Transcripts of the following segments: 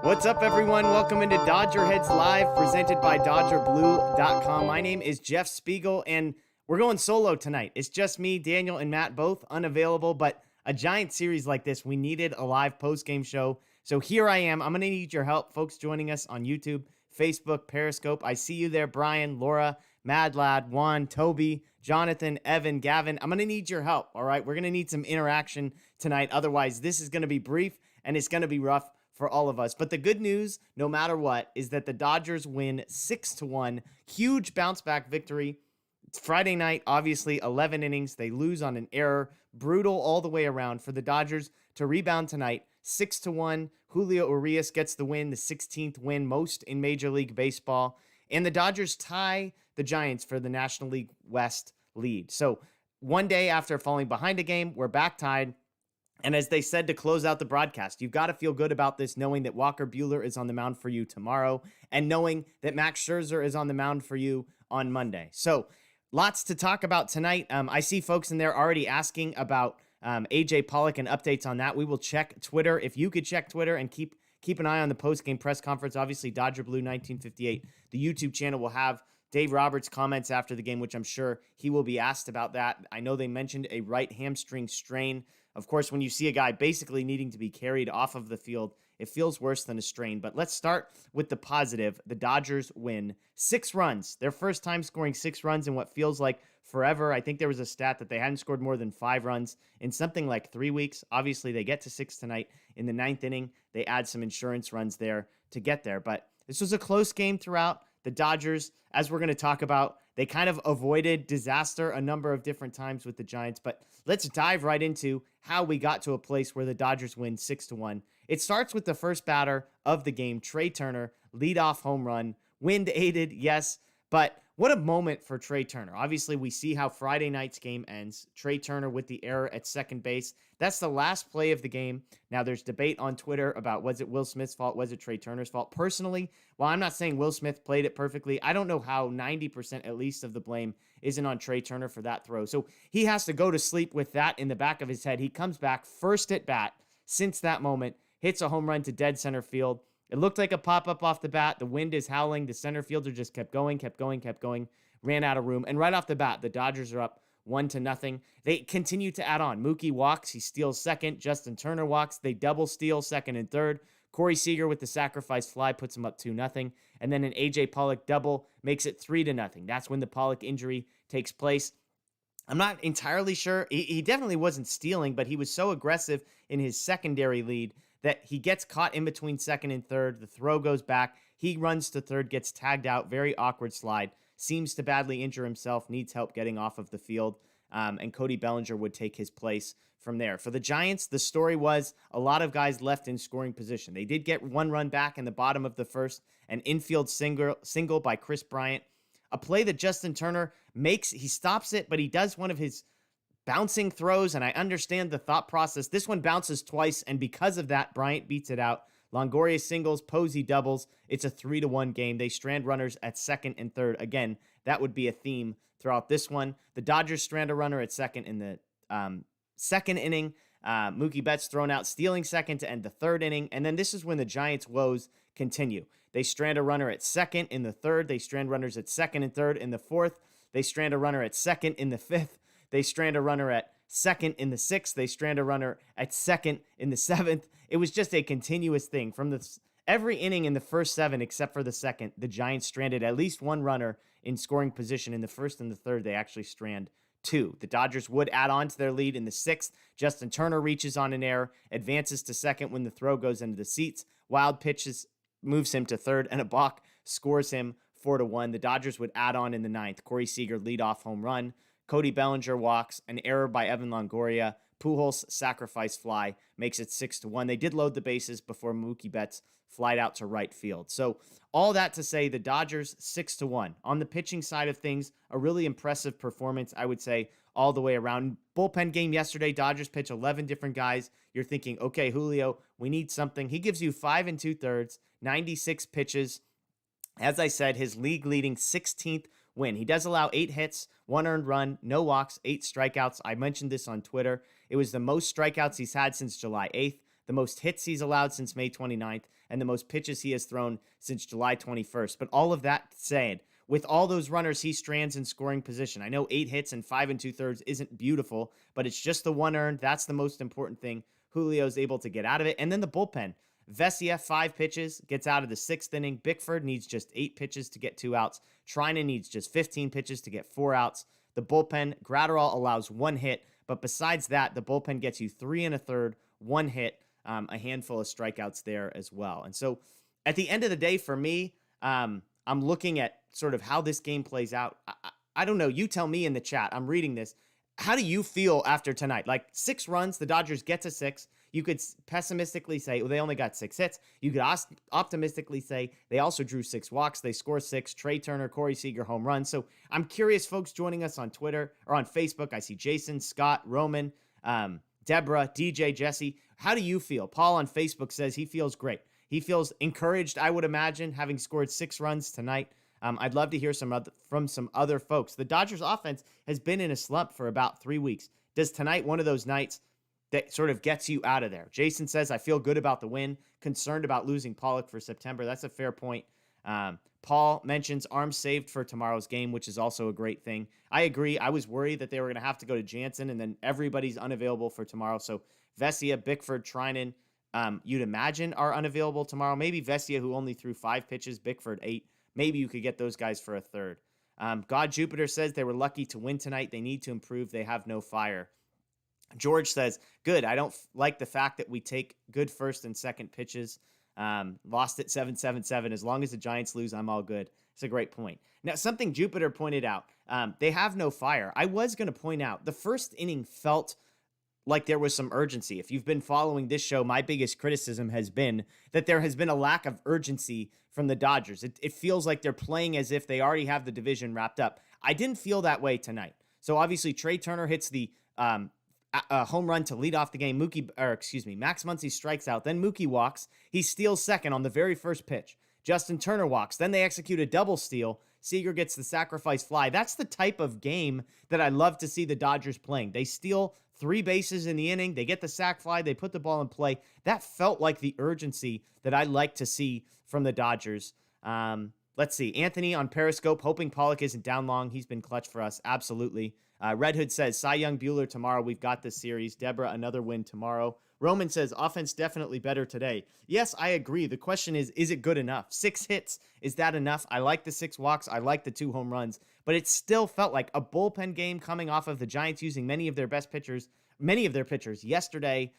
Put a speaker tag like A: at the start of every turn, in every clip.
A: What's up, everyone? Welcome into DodgerHeads Live, presented by DodgerBlue.com. My name is Jeff Spiegel, and we're going solo tonight. It's just me, Daniel, and Matt, both unavailable, but a giant series like this, we needed a live post-game show. So here I am. I'm going to need your help, folks joining us on YouTube, Facebook, Periscope. I see you there, Brian, Laura, Mad Lad, Juan, Toby, Jonathan, Evan, Gavin. I'm going to need your help, all right? We're going to need some interaction tonight. Otherwise, this is going to be brief, and it's going to be rough for all of us. But the good news, no matter what, is that the Dodgers win 6-1. Huge bounce back victory. It's Friday night, obviously 11 innings. They lose on an error. Brutal all the way around for the Dodgers to rebound tonight. 6-1. Julio Urias gets the win, the 16th win, most in Major League Baseball. And the Dodgers tie the Giants for the National League West lead. So one day after falling behind a game, we're back tied. And as they said to close out the broadcast, you've got to feel good about this, knowing that Walker Buehler is on the mound for you tomorrow and knowing that Max Scherzer is on the mound for you on Monday. So lots to talk about tonight. I see folks in there already asking about AJ Pollock and updates on that. We will check Twitter. If you could check Twitter and keep an eye on the post-game press conference, obviously Dodger Blue 1958, the YouTube channel will have Dave Roberts' comments after the game, which I'm sure he will be asked about that. I know they mentioned a right hamstring strain. Of course, when you see a guy basically needing to be carried off of the field, it feels worse than a strain. But let's start with the positive. The Dodgers win 6 runs. Their first time scoring 6 runs in what feels like forever. I think there was a stat that they hadn't scored more than 5 runs in something like 3 weeks. Obviously, they get to 6 tonight. In the 9th inning, they add some insurance runs there to get there. But this was a close game throughout. The Dodgers, as we're going to talk about, they kind of avoided disaster a number of different times with the Giants. But let's dive right into how we got to a place where the Dodgers win 6-1. It starts with the first batter of the game, Trey Turner, leadoff home run, wind aided, yes, but what a moment for Trey Turner. Obviously, we see how Friday night's game ends. Trey Turner with the error at second base. That's the last play of the game. Now, there's debate on Twitter about was it Will Smith's fault, was it Trey Turner's fault. Personally, while I'm not saying Will Smith played it perfectly, I don't know how 90% at least of the blame isn't on Trey Turner for that throw. So he has to go to sleep with that in the back of his head. He comes back first at bat since that moment, hits a home run to dead center field. It looked like a pop-up off the bat. The wind is howling. The center fielder just kept going, ran out of room. And right off the bat, the Dodgers are up 1-0. They continue to add on. Mookie walks. He steals second. Justin Turner walks. They double steal second and third. Corey Seager with the sacrifice fly puts him up 2-0. And then an AJ Pollock double makes it 3-0. That's when the Pollock injury takes place. I'm not entirely sure. He definitely wasn't stealing, but he was so aggressive in his secondary lead that he gets caught in between second and third. The throw goes back. He runs to third, gets tagged out. Very awkward slide. Seems to badly injure himself, needs help getting off of the field. And Cody Bellinger would take his place from there. For the Giants, the story was a lot of guys left in scoring position. They did get 1 run back in the bottom of the first, an infield single by Chris Bryant. A play that Justin Turner makes, he stops it, but he does one of his bouncing throws, and I understand the thought process. This one bounces twice, and because of that, Bryant beats it out. Longoria singles, Posey doubles. It's a 3-1 game. They strand runners at second and third. Again, that would be a theme throughout this one. The Dodgers strand a runner at second in the second inning. Mookie Betts thrown out, stealing second to end the third inning. And then this is when the Giants' woes continue. They strand a runner at second in the third. They strand runners at second and third in the fourth. They strand a runner at second in the fifth. They strand a runner at second in the sixth. They strand a runner at second in the seventh. It was just a continuous thing. From every inning in the first 7, except for the second, the Giants stranded at least 1 runner in scoring position. In the first and the third, they actually strand 2. The Dodgers would add on to their lead in the 6th. Justin Turner reaches on an error, advances to second when the throw goes into the seats. Wild pitches, moves him to third, and a balk scores him 4-1. The Dodgers would add on in the 9th. Corey Seager leadoff home run. Cody Bellinger walks, an error by Evan Longoria. Pujols sacrifice fly makes it 6-1. They did load the bases before Mookie Betts flied out to right field. So all that to say, the Dodgers 6-1. On the pitching side of things, a really impressive performance, I would say, all the way around. Bullpen game yesterday, Dodgers pitch 11 different guys. You're thinking, okay, Julio, we need something. He gives you 5 2/3, 96 pitches. As I said, his league-leading 16th win. He does allow 8 hits, 1 earned run, no walks, 8 strikeouts. I mentioned this on Twitter. It was the most strikeouts he's had since July 8th. the most hits he's allowed since May 29th, and the most pitches he has thrown since July 21st. But all of that said, with all those runners he strands in scoring position, I know 8 hits and 5 2/3 isn't beautiful, but it's just the 1 earned. That's the most important thing Julio's able to get out of it. And then the bullpen. Vesia, 5 pitches, gets out of the 6th inning. Bickford needs just 8 pitches to get 2 outs. Treinen needs just 15 pitches to get 4 outs. The bullpen, Gratterall allows 1 hit, but besides that, the bullpen gets you 3 1/3, 1 hit, a handful of strikeouts there as well. And so at the end of the day, for me, I'm looking at sort of how this game plays out. I don't know. You tell me in the chat. I'm reading this. How do you feel after tonight? Like 6 runs, the Dodgers get to 6. You could pessimistically say, well, they only got 6 hits. You could optimistically say they also drew 6 walks. They score 6. Trey Turner, Corey Seager, home runs. So I'm curious, folks joining us on Twitter or on Facebook. I see Jason, Scott, Roman, Deborah, DJ, Jesse. How do you feel? Paul on Facebook says he feels great. He feels encouraged, I would imagine, having scored 6 runs tonight. I'd love to hear from some other folks. The Dodgers offense has been in a slump for about 3 weeks. Does tonight one of those nights that sort of gets you out of there? Jason says, I feel good about the win, concerned about losing Pollock for September. That's a fair point. Paul mentions arms saved for tomorrow's game, which is also a great thing. I agree. I was worried that they were going to have to go to Jansen, and then everybody's unavailable for tomorrow. So Vesia, Bickford, Treinen, you'd imagine are unavailable tomorrow. Maybe Vesia, who only threw 5 pitches, Bickford 8. Maybe you could get those guys for a third. God Jupiter says they were lucky to win tonight. They need to improve. They have no fire. George says, good. I don't like the fact that we take good first and second pitches. Lost at 7-7-7. As long as the Giants lose, I'm all good. It's a great point. Now, something Jupiter pointed out, they have no fire. I was going to point out the first inning felt like there was some urgency. If you've been following this show, my biggest criticism has been that there has been a lack of urgency from the Dodgers. It feels like they're playing as if they already have the division wrapped up. I didn't feel that way tonight. So obviously Trey Turner hits the home run to lead off the game. Max Muncy strikes out. Then Mookie walks. He steals second on the very first pitch. Justin Turner walks. Then they execute a double steal. Seager gets the sacrifice fly. That's the type of game that I love to see the Dodgers playing. They steal 3 bases in the inning. They get the sac fly. They put the ball in play. That felt like the urgency that I like to see from the Dodgers. Let's see. Anthony on Periscope, hoping Pollock isn't down long. He's been clutch for us. Absolutely. Red Hood says, Cy Young, Buehler tomorrow. We've got this series. Deborah, another win tomorrow. Roman says, offense definitely better today. Yes, I agree. The question is it good enough? 6 hits, is that enough? I like the 6 walks. I like the 2 home runs. But it still felt like a bullpen game coming off of the Giants using many of their pitchers yesterday.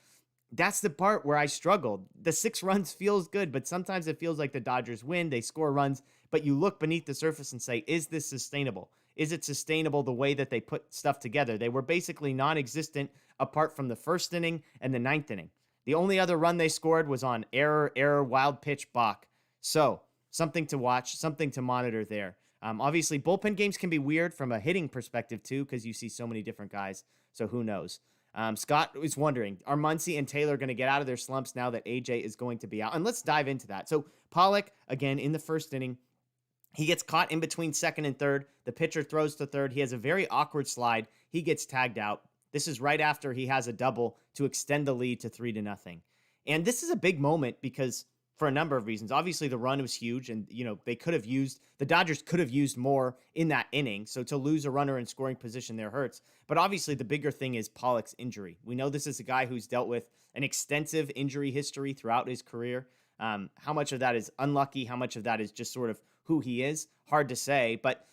A: That's the part where I struggled. The 6 runs feels good, but sometimes it feels like the Dodgers win. They score runs, but you look beneath the surface and say, is this sustainable? Is it sustainable the way that they put stuff together? They were basically non-existent apart from the first inning and the 9th inning. The only other run they scored was on error, wild pitch, balk. So something to watch, something to monitor there. Obviously, bullpen games can be weird from a hitting perspective too, because you see so many different guys. So who knows? Scott is wondering, are Muncy and Taylor going to get out of their slumps now that AJ is going to be out? And let's dive into that. So Pollock, again, in the first inning, he gets caught in between second and third. The pitcher throws to third. He has a very awkward slide. He gets tagged out. This is right after he has a double to extend the lead to 3-0. And this is a big moment because for a number of reasons. Obviously, the run was huge, and the Dodgers could have used more in that inning. So to lose a runner in scoring position there hurts. But obviously, the bigger thing is Pollock's injury. We know this is a guy who's dealt with an extensive injury history throughout his career. How much of that is unlucky? How much of that is just sort of who he is? Hard to say, but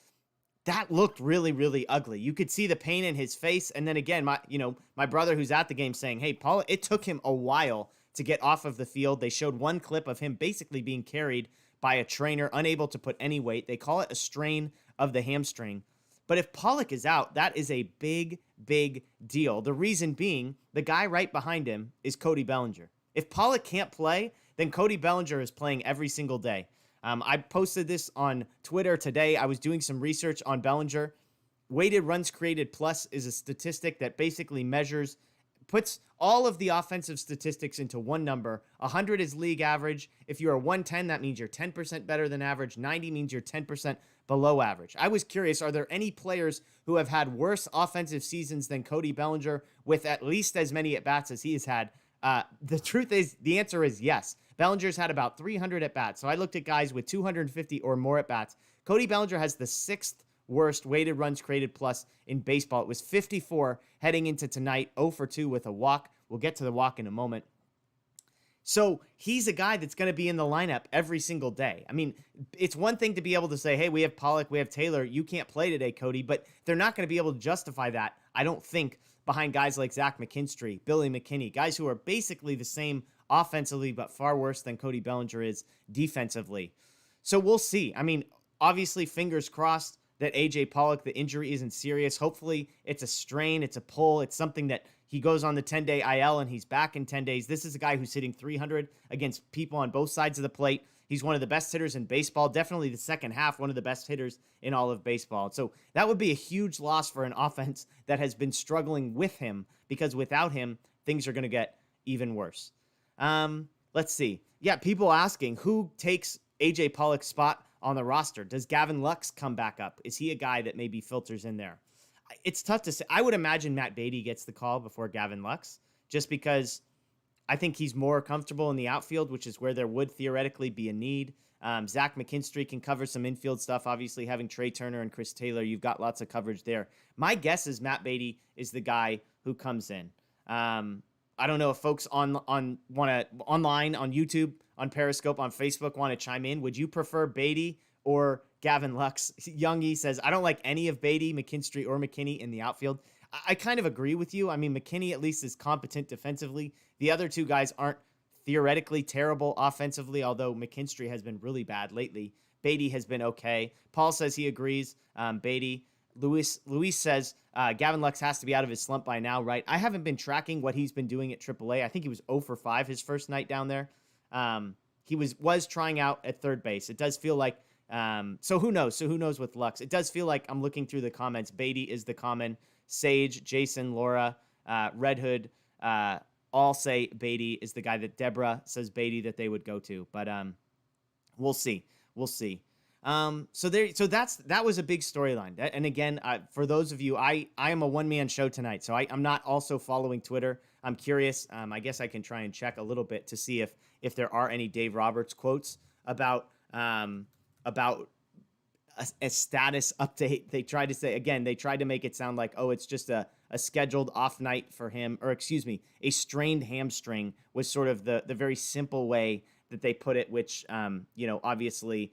A: that looked really, really ugly. You could see the pain in his face. And then again, my brother who's at the game saying, hey, Pollock, it took him a while to get off of the field. They showed one clip of him basically being carried by a trainer, unable to put any weight. They call it a strain of the hamstring. But if Pollock is out, that is a big, big deal. The reason being, the guy right behind him is Cody Bellinger. If Pollock can't play, then Cody Bellinger is playing every single day. I posted this on Twitter today. I was doing some research on Bellinger. Weighted runs created plus is a statistic that basically puts all of the offensive statistics into one number. 100 is league average. If you're a 110, that means you're 10% better than average. 90 means you're 10% below average. I was curious, are there any players who have had worse offensive seasons than Cody Bellinger with at least as many at-bats as he has had? The truth is, the answer is yes. Bellinger's had about 300 at bats. So I looked at guys with 250 or more at bats. Cody Bellinger has the sixth worst weighted runs created plus in baseball. It was 54 heading into tonight, 0 for 2 with a walk. We'll get to the walk in a moment. So he's a guy that's going to be in the lineup every single day. I mean, it's one thing to be able to say, hey, we have Pollock, we have Taylor. You can't play today, Cody, but they're not going to be able to justify that, I don't think, behind guys like Zach McKinstry, Billy McKinney, guys who are basically the same offensively, but far worse than Cody Bellinger is defensively. So we'll see. I mean, obviously, fingers crossed that AJ Pollock, the injury isn't serious. Hopefully it's a strain, it's a pull, it's something that he goes on the 10-day IL and he's back in 10 days. This is a guy who's hitting 300 against people on both sides of the plate. He's one of the best hitters in baseball, definitely the second half, one of the best hitters in all of baseball. So that would be a huge loss for an offense that has been struggling with him, because without him, things are going to get even worse. Let's see. Yeah, people asking who takes AJ Pollock's spot on the roster. Does Gavin Lux come back up? Is he a guy that maybe filters in there? It's tough to say. I would imagine Matt Beatty gets the call before Gavin Lux, just because I think he's more comfortable in the outfield, which is where there would theoretically be a need. Zach McKinstry can cover some infield stuff. Obviously, having Trey Turner and Chris Taylor, you've got lots of coverage there. My guess is Matt Beatty is the guy who comes in. I don't know if folks online on YouTube, on Periscope, on Facebook want to chime in. Would you prefer Beatty or Gavin Lux? Youngie says, I don't like any of Beatty, McKinstry, or McKinney in the outfield. I kind of agree with you. I mean, McKinney at least is competent defensively. The other two guys aren't theoretically terrible offensively, although McKinstry has been really bad lately. Beatty has been okay. Paul says he agrees. Beatty. Luis says Gavin Lux has to be out of his slump by now, right? I haven't been tracking what he's been doing at AAA. I think he was 0 for 5 his first night down there. He was trying out at third base. It does feel like, so who knows? So who knows with Lux? It does feel like, I'm looking through the comments, Beatty is the common. Sage, Jason, Laura, Red Hood, all say Beatty is the guy. That Deborah says Beatty that they would go to. But we'll see. We'll see. So that was a big storyline. And again, for those of you, I am a one-man show tonight, so I'm not also following Twitter. I'm curious. I guess I can try and check a little bit to see if there are any Dave Roberts quotes about a status update. They tried to make it sound like, oh, it's just a scheduled off night for him, or excuse me, a strained hamstring was sort of the very simple way that they put it, which, obviously,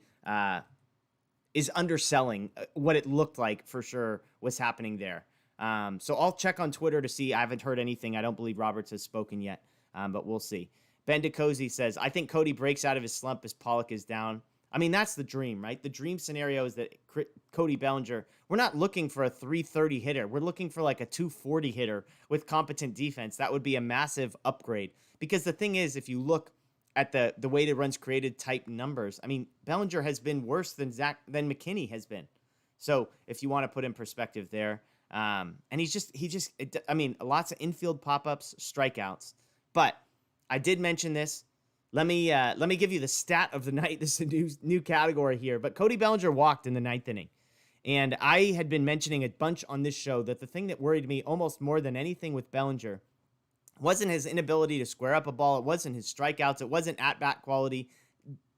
A: is underselling what it looked like for sure was happening there. So I'll check on Twitter to see. I haven't heard anything. I don't believe Roberts has spoken yet, but we'll see. Ben DeCozy says, I think Cody breaks out of his slump as Pollock is down. I mean, that's the dream, right? The dream scenario is that Cody Bellinger, we're not looking for a 330 hitter. We're looking for like a 240 hitter with competent defense. That would be a massive upgrade. Because the thing is, if you look at the weighted runs created type numbers, I mean, Bellinger has been worse than McKinney has been. So if you want to put in perspective there, and lots of infield pop-ups, strikeouts. But I did mention this. Let me give you the stat of the night. This is a new category here. But Cody Bellinger walked in the ninth inning. And I had been mentioning a bunch on this show that the thing that worried me almost more than anything with Bellinger wasn't his inability to square up a ball. It wasn't his strikeouts. It wasn't at-bat quality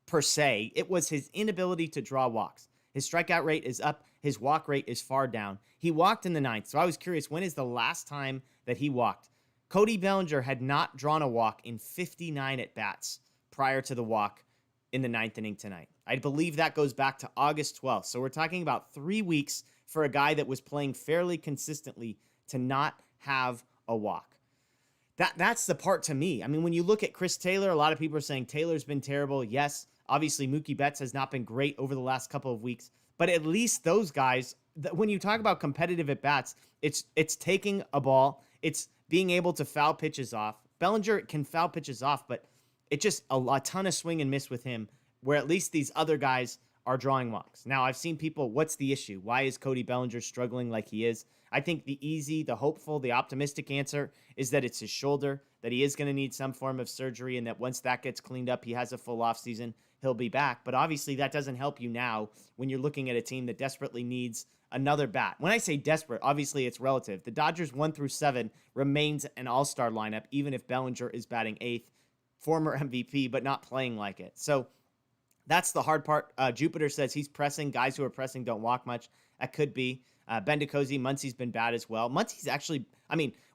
A: per se. It was his inability to draw walks. His strikeout rate is up. His walk rate is far down. He walked in the ninth. So I was curious, when is the last time that he walked? Cody Bellinger had not drawn a walk in 59 at-bats prior to the walk in the ninth inning tonight. I believe that goes back to August 12th. So we're talking about 3 weeks for a guy that was playing fairly consistently to not have a walk. That's the part to me. I mean, when you look at Chris Taylor, a lot of people are saying Taylor's been terrible. Yes, obviously Mookie Betts has not been great over the last couple of weeks, but at least those guys, when you talk about competitive at-bats, it's taking a ball, it's being able to foul pitches off. Bellinger can foul pitches off, but it's just a ton of swing and miss with him, where at least these other guys are drawing walks. Now, I've seen people, what's the issue? Why is Cody Bellinger struggling like he is? I think the easy, the hopeful, the optimistic answer is that it's his shoulder, that he is going to need some form of surgery, and that once that gets cleaned up, he has a full offseason, he'll be back. But obviously, that doesn't help you now when you're looking at a team that desperately needs another bat. When I say desperate, obviously it's relative. The Dodgers 1 through 7 remains an all-star lineup, even if Bellinger is batting 8th, former MVP, but not playing like it. So that's the hard part. Jupiter says he's pressing. Guys who are pressing don't walk much. That could be. Ben DeCozy, Muncie's been bad as well. Muncie's actually,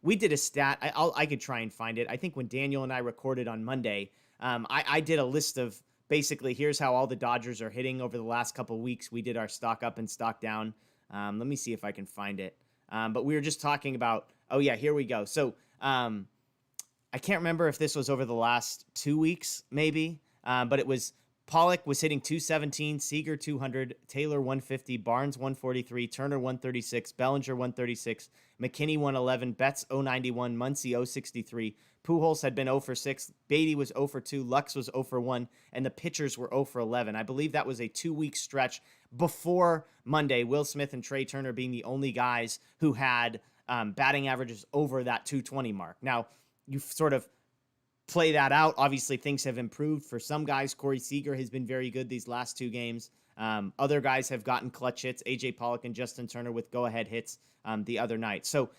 A: we did a stat. I could try and find it. I think when Daniel and I recorded on Monday, I did a list of basically here's how all the Dodgers are hitting over the last couple of weeks. We did our stock up and stock down. Let me see if I can find it. But we were just talking about, here we go. So I can't remember if this was over the last 2 weeks, maybe, but it was Pollock was hitting 217, Seager 200, Taylor 150, Barnes 143, Turner 136, Bellinger 136, McKinney 111, Betts 091, Muncie 063. Pujols had been 0 for 6, Beatty was 0 for 2, Lux was 0 for 1, and the pitchers were 0 for 11. I believe that was a 2-week stretch before Monday, Will Smith and Trey Turner being the only guys who had batting averages over that 220 mark. Now, you sort of play that out. Obviously, things have improved for some guys. Corey Seager has been very good these last 2 games. Other guys have gotten clutch hits. AJ Pollock and Justin Turner with go-ahead hits the other night. So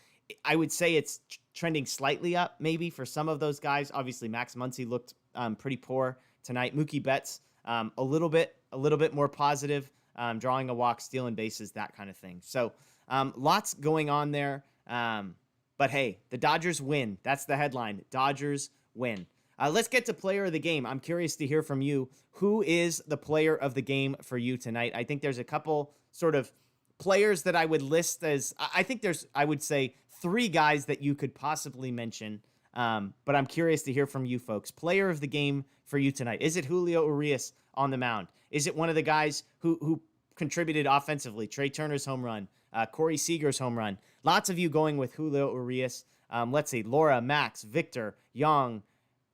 A: I would say it's trending slightly up maybe for some of those guys. Obviously, Max Muncy looked pretty poor tonight. Mookie Betts, a little bit more positive, drawing a walk, stealing bases, that kind of thing. So lots going on there. But hey, the Dodgers win. That's the headline. Dodgers win. Let's get to player of the game. I'm curious to hear from you. Who is the player of the game for you tonight? I think there's a couple sort of players that I would list as, I would say 3 guys that you could possibly mention. But I'm curious to hear from you folks. Player of the game for you tonight. Is it Julio Urias on the mound? Is it one of the guys who contributed offensively? Trey Turner's home run, Corey Seager's home run. Lots of you going with Julio Urias. Let's see, Laura, Max, Victor, Young,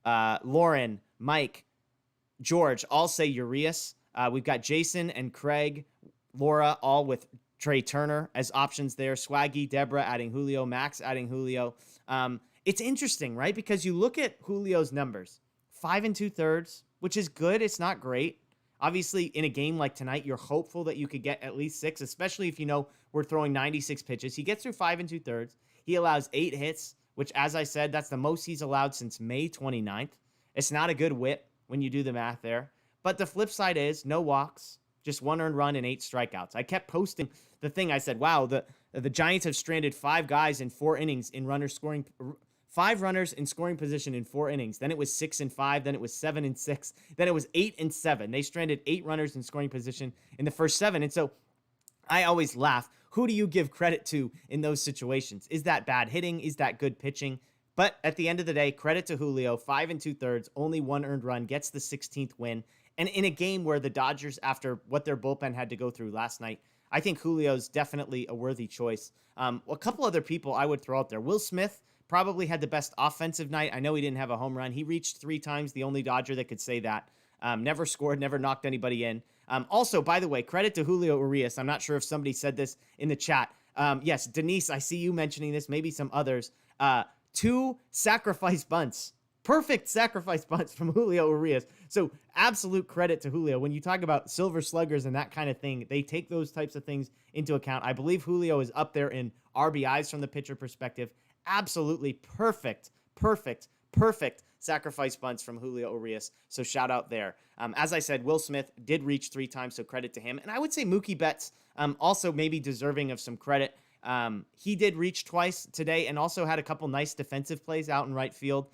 A: Lauren, Mike, George, all say Urias. We've got Jason and Craig, Laura, all with Trey Turner as options there. Swaggy, Deborah adding Julio, Max adding Julio. It's interesting, right? Because you look at Julio's numbers, 5 2/3, which is good. It's not great. Obviously, in a game like tonight, you're hopeful that you could get at least 6, especially if you know we're throwing 96 pitches. He gets through 5 2/3. He allows 8 hits, which, as I said, that's the most he's allowed since May 29th. It's not a good whip when you do the math there. But the flip side is no walks, just 1 earned run and 8 strikeouts. I kept posting the thing. I said, wow, the Giants have stranded 5 guys in 4 innings in runners scoring. 5 runners in scoring position in 4 innings. Then it was 6 5. Then it was 7 6. Then it was 8 7. They stranded 8 runners in scoring position in the first 7. And so I always laugh. Who do you give credit to in those situations? Is that bad hitting? Is that good pitching? But at the end of the day, credit to Julio, 5 2/3, only 1 earned run, gets the 16th win. And in a game where the Dodgers, after what their bullpen had to go through last night, I think Julio's definitely a worthy choice. A couple other people I would throw out there. Will Smith probably had the best offensive night. I know he didn't have a home run. He reached 3 times, the only Dodger that could say that. Never scored, never knocked anybody in. Also, by the way, credit to Julio Urias. I'm not sure if somebody said this in the chat. Yes, Denise, I see you mentioning this, maybe some others. 2 sacrifice bunts. Perfect sacrifice bunts from Julio Urias. So absolute credit to Julio. When you talk about silver sluggers and that kind of thing, they take those types of things into account. I believe Julio is up there in RBIs from the pitcher perspective. Absolutely perfect sacrifice bunts from Julio Urias. So shout out there. As I said, Will Smith did reach 3 times, so credit to him. And I would say Mookie Betts also maybe deserving of some credit. He did reach twice today and also had a couple nice defensive plays out in right field.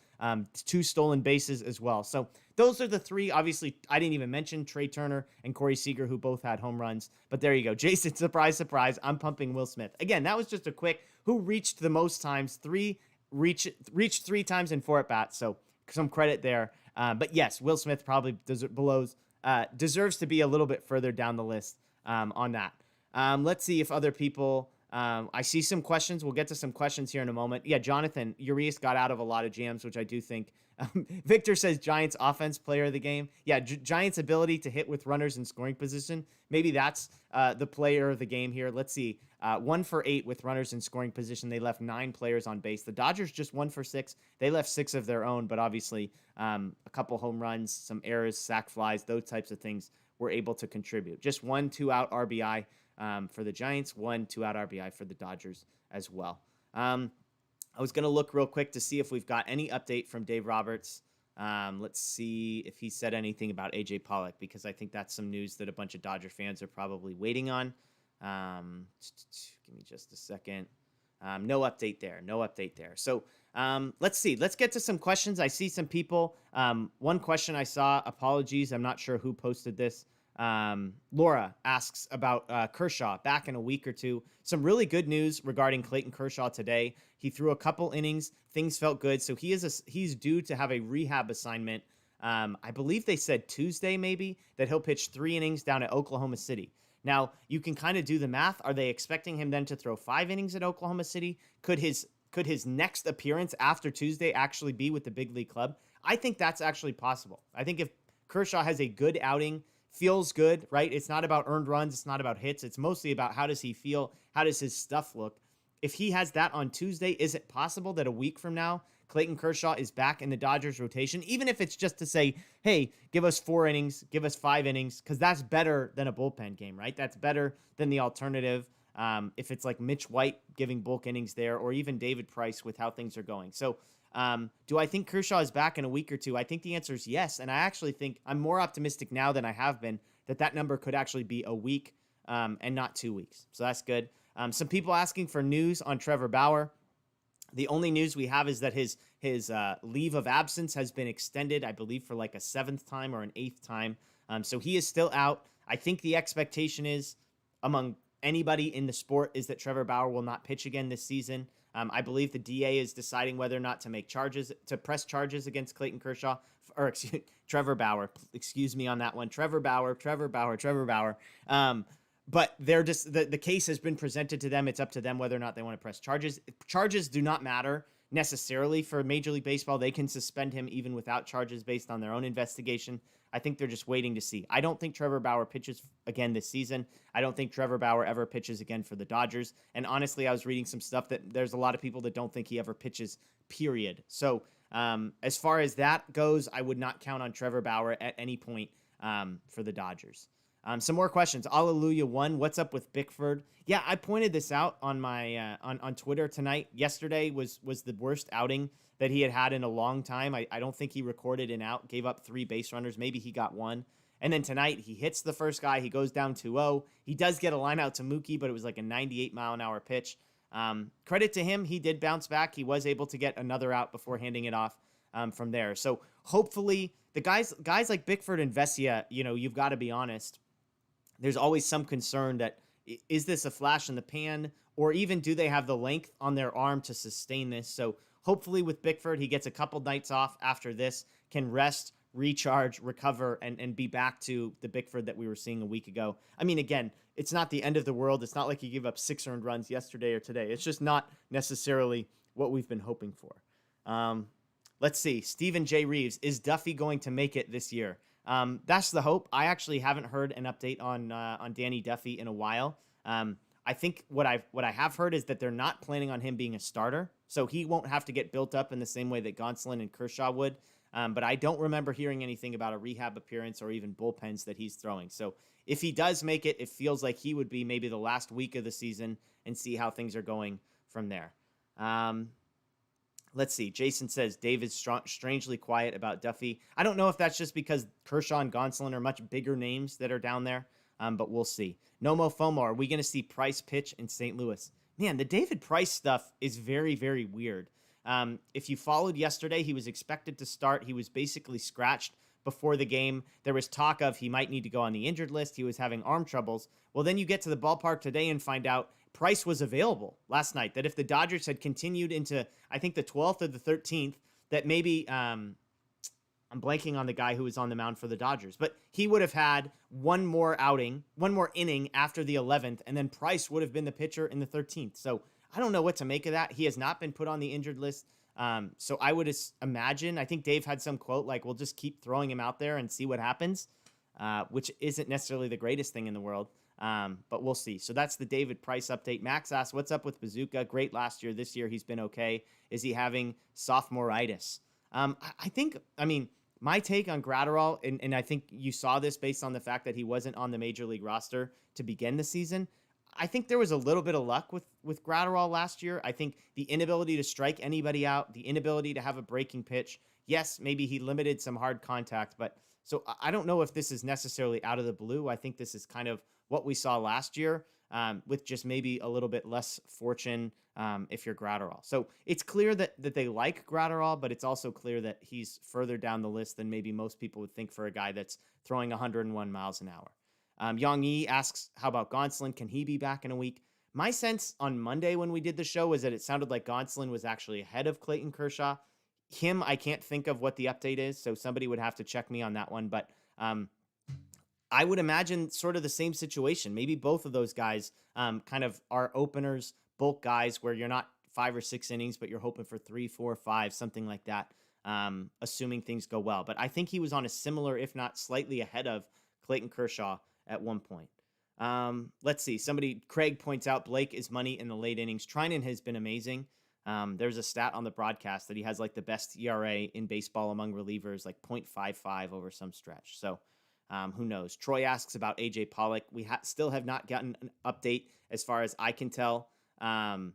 A: 2 stolen bases as well. So those are the 3. Obviously, I didn't even mention Trey Turner and Corey Seager, who both had home runs. But there you go. Jason, surprise, surprise. I'm pumping Will Smith. Again, that was just a quick who reached the most times. Reached 3 times in 4 at-bats. So some credit there. But yes, Will Smith probably deserves to be a little bit further down the list on that. Let's see if other people I see some questions. We'll get to some questions here in a moment. Yeah, Jonathan, Urias got out of a lot of jams, which I do think. Victor says Giants offense player of the game. Yeah, Giants ability to hit with runners in scoring position. Maybe that's the player of the game here. Let's see. 1 for 8 with runners in scoring position. They left 9 players on base. The Dodgers just 1 for 6. They left 6 of their own, but obviously a couple home runs, some errors, sac flies, those types of things were able to contribute. Just 1 2-out RBI for the Giants, 1 2-out RBI for the Dodgers as well. I was going to look real quick to see if we've got any update from Dave Roberts. Let's see if he said anything about AJ Pollock, because I think that's some news that a bunch of Dodger fans are probably waiting on. Give me just a second. No update there. No update there. So let's see. Let's get to some questions. I see some people. One question I saw, apologies, I'm not sure who posted this. Laura asks about Kershaw back in a week or two. Some really good news regarding Clayton Kershaw today. He threw a couple innings. Things felt good. So he's due to have a rehab assignment. I believe they said Tuesday maybe that he'll pitch 3 innings down at Oklahoma City. Now, you can kind of do the math. Are they expecting him then to throw 5 innings at Oklahoma City? Could his next appearance after Tuesday actually be with the big league club? I think that's actually possible. I think if Kershaw has a good outing, feels good, right? It's not about earned runs. It's not about hits. It's mostly about how does he feel? How does his stuff look? If he has that on Tuesday, is it possible that a week from now, Clayton Kershaw is back in the Dodgers rotation, even if it's just to say, hey, give us 4 innings, give us 5 innings, because that's better than a bullpen game, right? That's better than the alternative. If it's like Mitch White giving bulk innings there, or even David Price with how things are going. So do I think Kershaw is back in a week or two? I think the answer is yes. And I actually think I'm more optimistic now than I have been that number could actually be a week and not 2 weeks. So that's good. Some people asking for news on Trevor Bauer. The only news we have is that his leave of absence has been extended, I believe, for like a 7th time or an 8th time. So he is still out. I think the expectation is among anybody in the sport is that Trevor Bauer will not pitch again this season. I believe the DA is deciding whether or not to press charges against Clayton Kershaw, or Trevor Bauer. Excuse me on that one. Trevor Bauer. But they're just the case has been presented to them. It's up to them whether or not they want to press charges. Charges do not matter necessarily for Major League Baseball. They can suspend him even without charges based on their own investigation. I think they're just waiting to see. I don't think Trevor Bauer pitches again this season. I don't think Trevor Bauer ever pitches again for the Dodgers. And honestly, I was reading some stuff that there's a lot of people that don't think he ever pitches, period. So as far as that goes, I would not count on Trevor Bauer at any point for the Dodgers. Some more questions. Alleluia 1. What's up with Bickford? Yeah, I pointed this out on my on Twitter tonight. Yesterday was the worst outing that he had in a long time. I don't think he recorded an out, gave up 3 base runners. Maybe he got 1. And then tonight, he hits the first guy. He goes down 2-0. He does get a line out to Mookie, but it was like a 98-mile-an-hour pitch. Credit to him. He did bounce back. He was able to get another out before handing it off from there. So hopefully, the guys like Bickford and Vesia, you've got to be honest. There's always some concern that is this a flash in the pan, or even do they have the length on their arm to sustain this? So hopefully with Bickford, he gets a couple nights off after this, can rest, recharge, recover, and be back to the Bickford that we were seeing a week ago. I mean, again, it's not the end of the world. It's not like he gave up 6 earned runs yesterday or today. It's just not necessarily what we've been hoping for. Let's see. Stephen J. Reeves, is Duffy going to make it this year? That's the hope. I actually haven't heard an update on Danny Duffy in a while. I think what I have heard is that they're not planning on him being a starter, so he won't have to get built up in the same way that Gonsolin and Kershaw would. But I don't remember hearing anything about a rehab appearance or even bullpens that he's throwing. So if he does make it, it feels like he would be maybe the last week of the season and see how things are going from there. Let's see. Jason says David's strangely quiet about Duffy. I don't know if that's just because Kershaw and Gonsolin are much bigger names that are down there, but we'll see. Nomo FOMO, are we going to see Price pitch in St. Louis? Man, the David Price stuff is very, very weird. If you followed yesterday, he was expected to start. He was basically scratched before the game. There was talk of he might need to go on the injured list. He was having arm troubles. Well, then you get to the ballpark today and find out Price was available last night, that if the Dodgers had continued into, I think, the 12th or the 13th, that maybe, I'm I'm blanking on the guy who was on the mound for the Dodgers, but he would have had one more inning after the 11th, and then Price would have been the pitcher in the 13th. So I don't know what to make of that. He has not been put on the injured list. So I would imagine, I think Dave had some quote like, we'll just keep throwing him out there and see what happens, which isn't necessarily the greatest thing in the world. But we'll see. So that's the David Price update. Max asks, what's up with Bazooka? Great last year. This year, he's been okay. Is he having sophomoritis? My take on Gratterall, and I think you saw this based on the fact that he wasn't on the major league roster to begin the season. I think there was a little bit of luck with Gratterall last year. I think the inability to strike anybody out, the inability to have a breaking pitch. Yes, maybe he limited some hard contact, but so I don't know if this is necessarily out of the blue. I think this is kind of what we saw last year, with just maybe a little bit less fortune if you're Gratterall. So it's clear that they like Gratterall, but it's also clear that he's further down the list than maybe most people would think for a guy that's throwing 101 miles an hour. Yang Yi asks, how about Gonsolin? Can he be back in a week? My sense on Monday when we did the show was that it sounded like Gonsolin was actually ahead of Clayton Kershaw. I can't think of what the update is, so somebody would have to check me on that one. But I would imagine sort of the same situation. Maybe both of those guys kind of are openers, bulk guys where you're not 5 or 6 innings, but you're hoping for 3, 4, 5, something like that, assuming things go well. But I think he was on a similar, if not slightly ahead of Clayton Kershaw at one point. Let's see. Craig points out Blake is money in the late innings. Trinan has been amazing. There's a stat on the broadcast that he has like the best ERA in baseball among relievers, like 0.55 over some stretch. So who knows? Troy asks about AJ Pollock. We still have not gotten an update as far as I can tell. Again,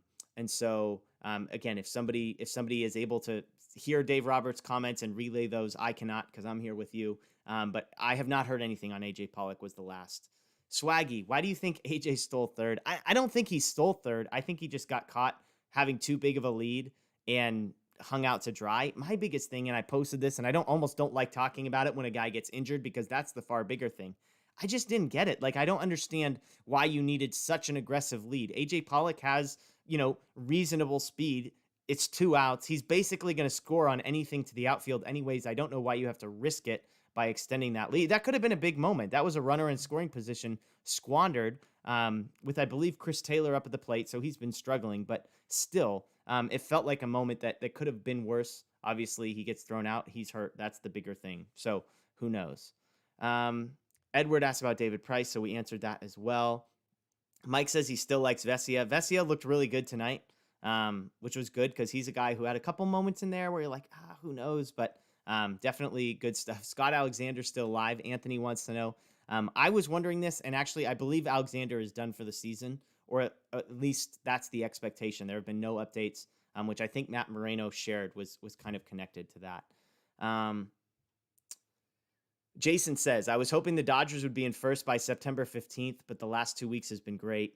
A: if somebody is able to hear Dave Roberts' comments and relay those, I cannot because I'm here with you. But I have not heard anything on AJ Pollock was the last. Swaggy, why do you think AJ stole third? I don't think he stole third. I think he just got caught having too big of a lead and hung out to dry. My biggest thing, and I posted this, and I almost don't like talking about it when a guy gets injured because that's the far bigger thing. I just didn't get it. Like, I don't understand why you needed such an aggressive lead. AJ Pollock has, reasonable speed. It's 2 outs. He's basically going to score on anything to the outfield anyways. I don't know why you have to risk it by extending that lead. That could have been a big moment. That was a runner in scoring position squandered with, I believe, Chris Taylor up at the plate. So he's been struggling, but still, it felt like a moment that could have been worse. Obviously, he gets thrown out. He's hurt. That's the bigger thing. So who knows? Edward asked about David Price, so we answered that as well. Mike says he still likes Vesia. Vesia looked really good tonight, which was good because he's a guy who had a couple moments in there where you're like, who knows? But definitely good stuff. Scott Alexander's still alive. Anthony wants to know. I was wondering this, and actually I believe Alexander is done for the season, or at least that's the expectation. There have been no updates, which I think Matt Moreno shared was kind of connected to that. Jason says, I was hoping the Dodgers would be in first by September 15th, but the last 2 weeks has been great.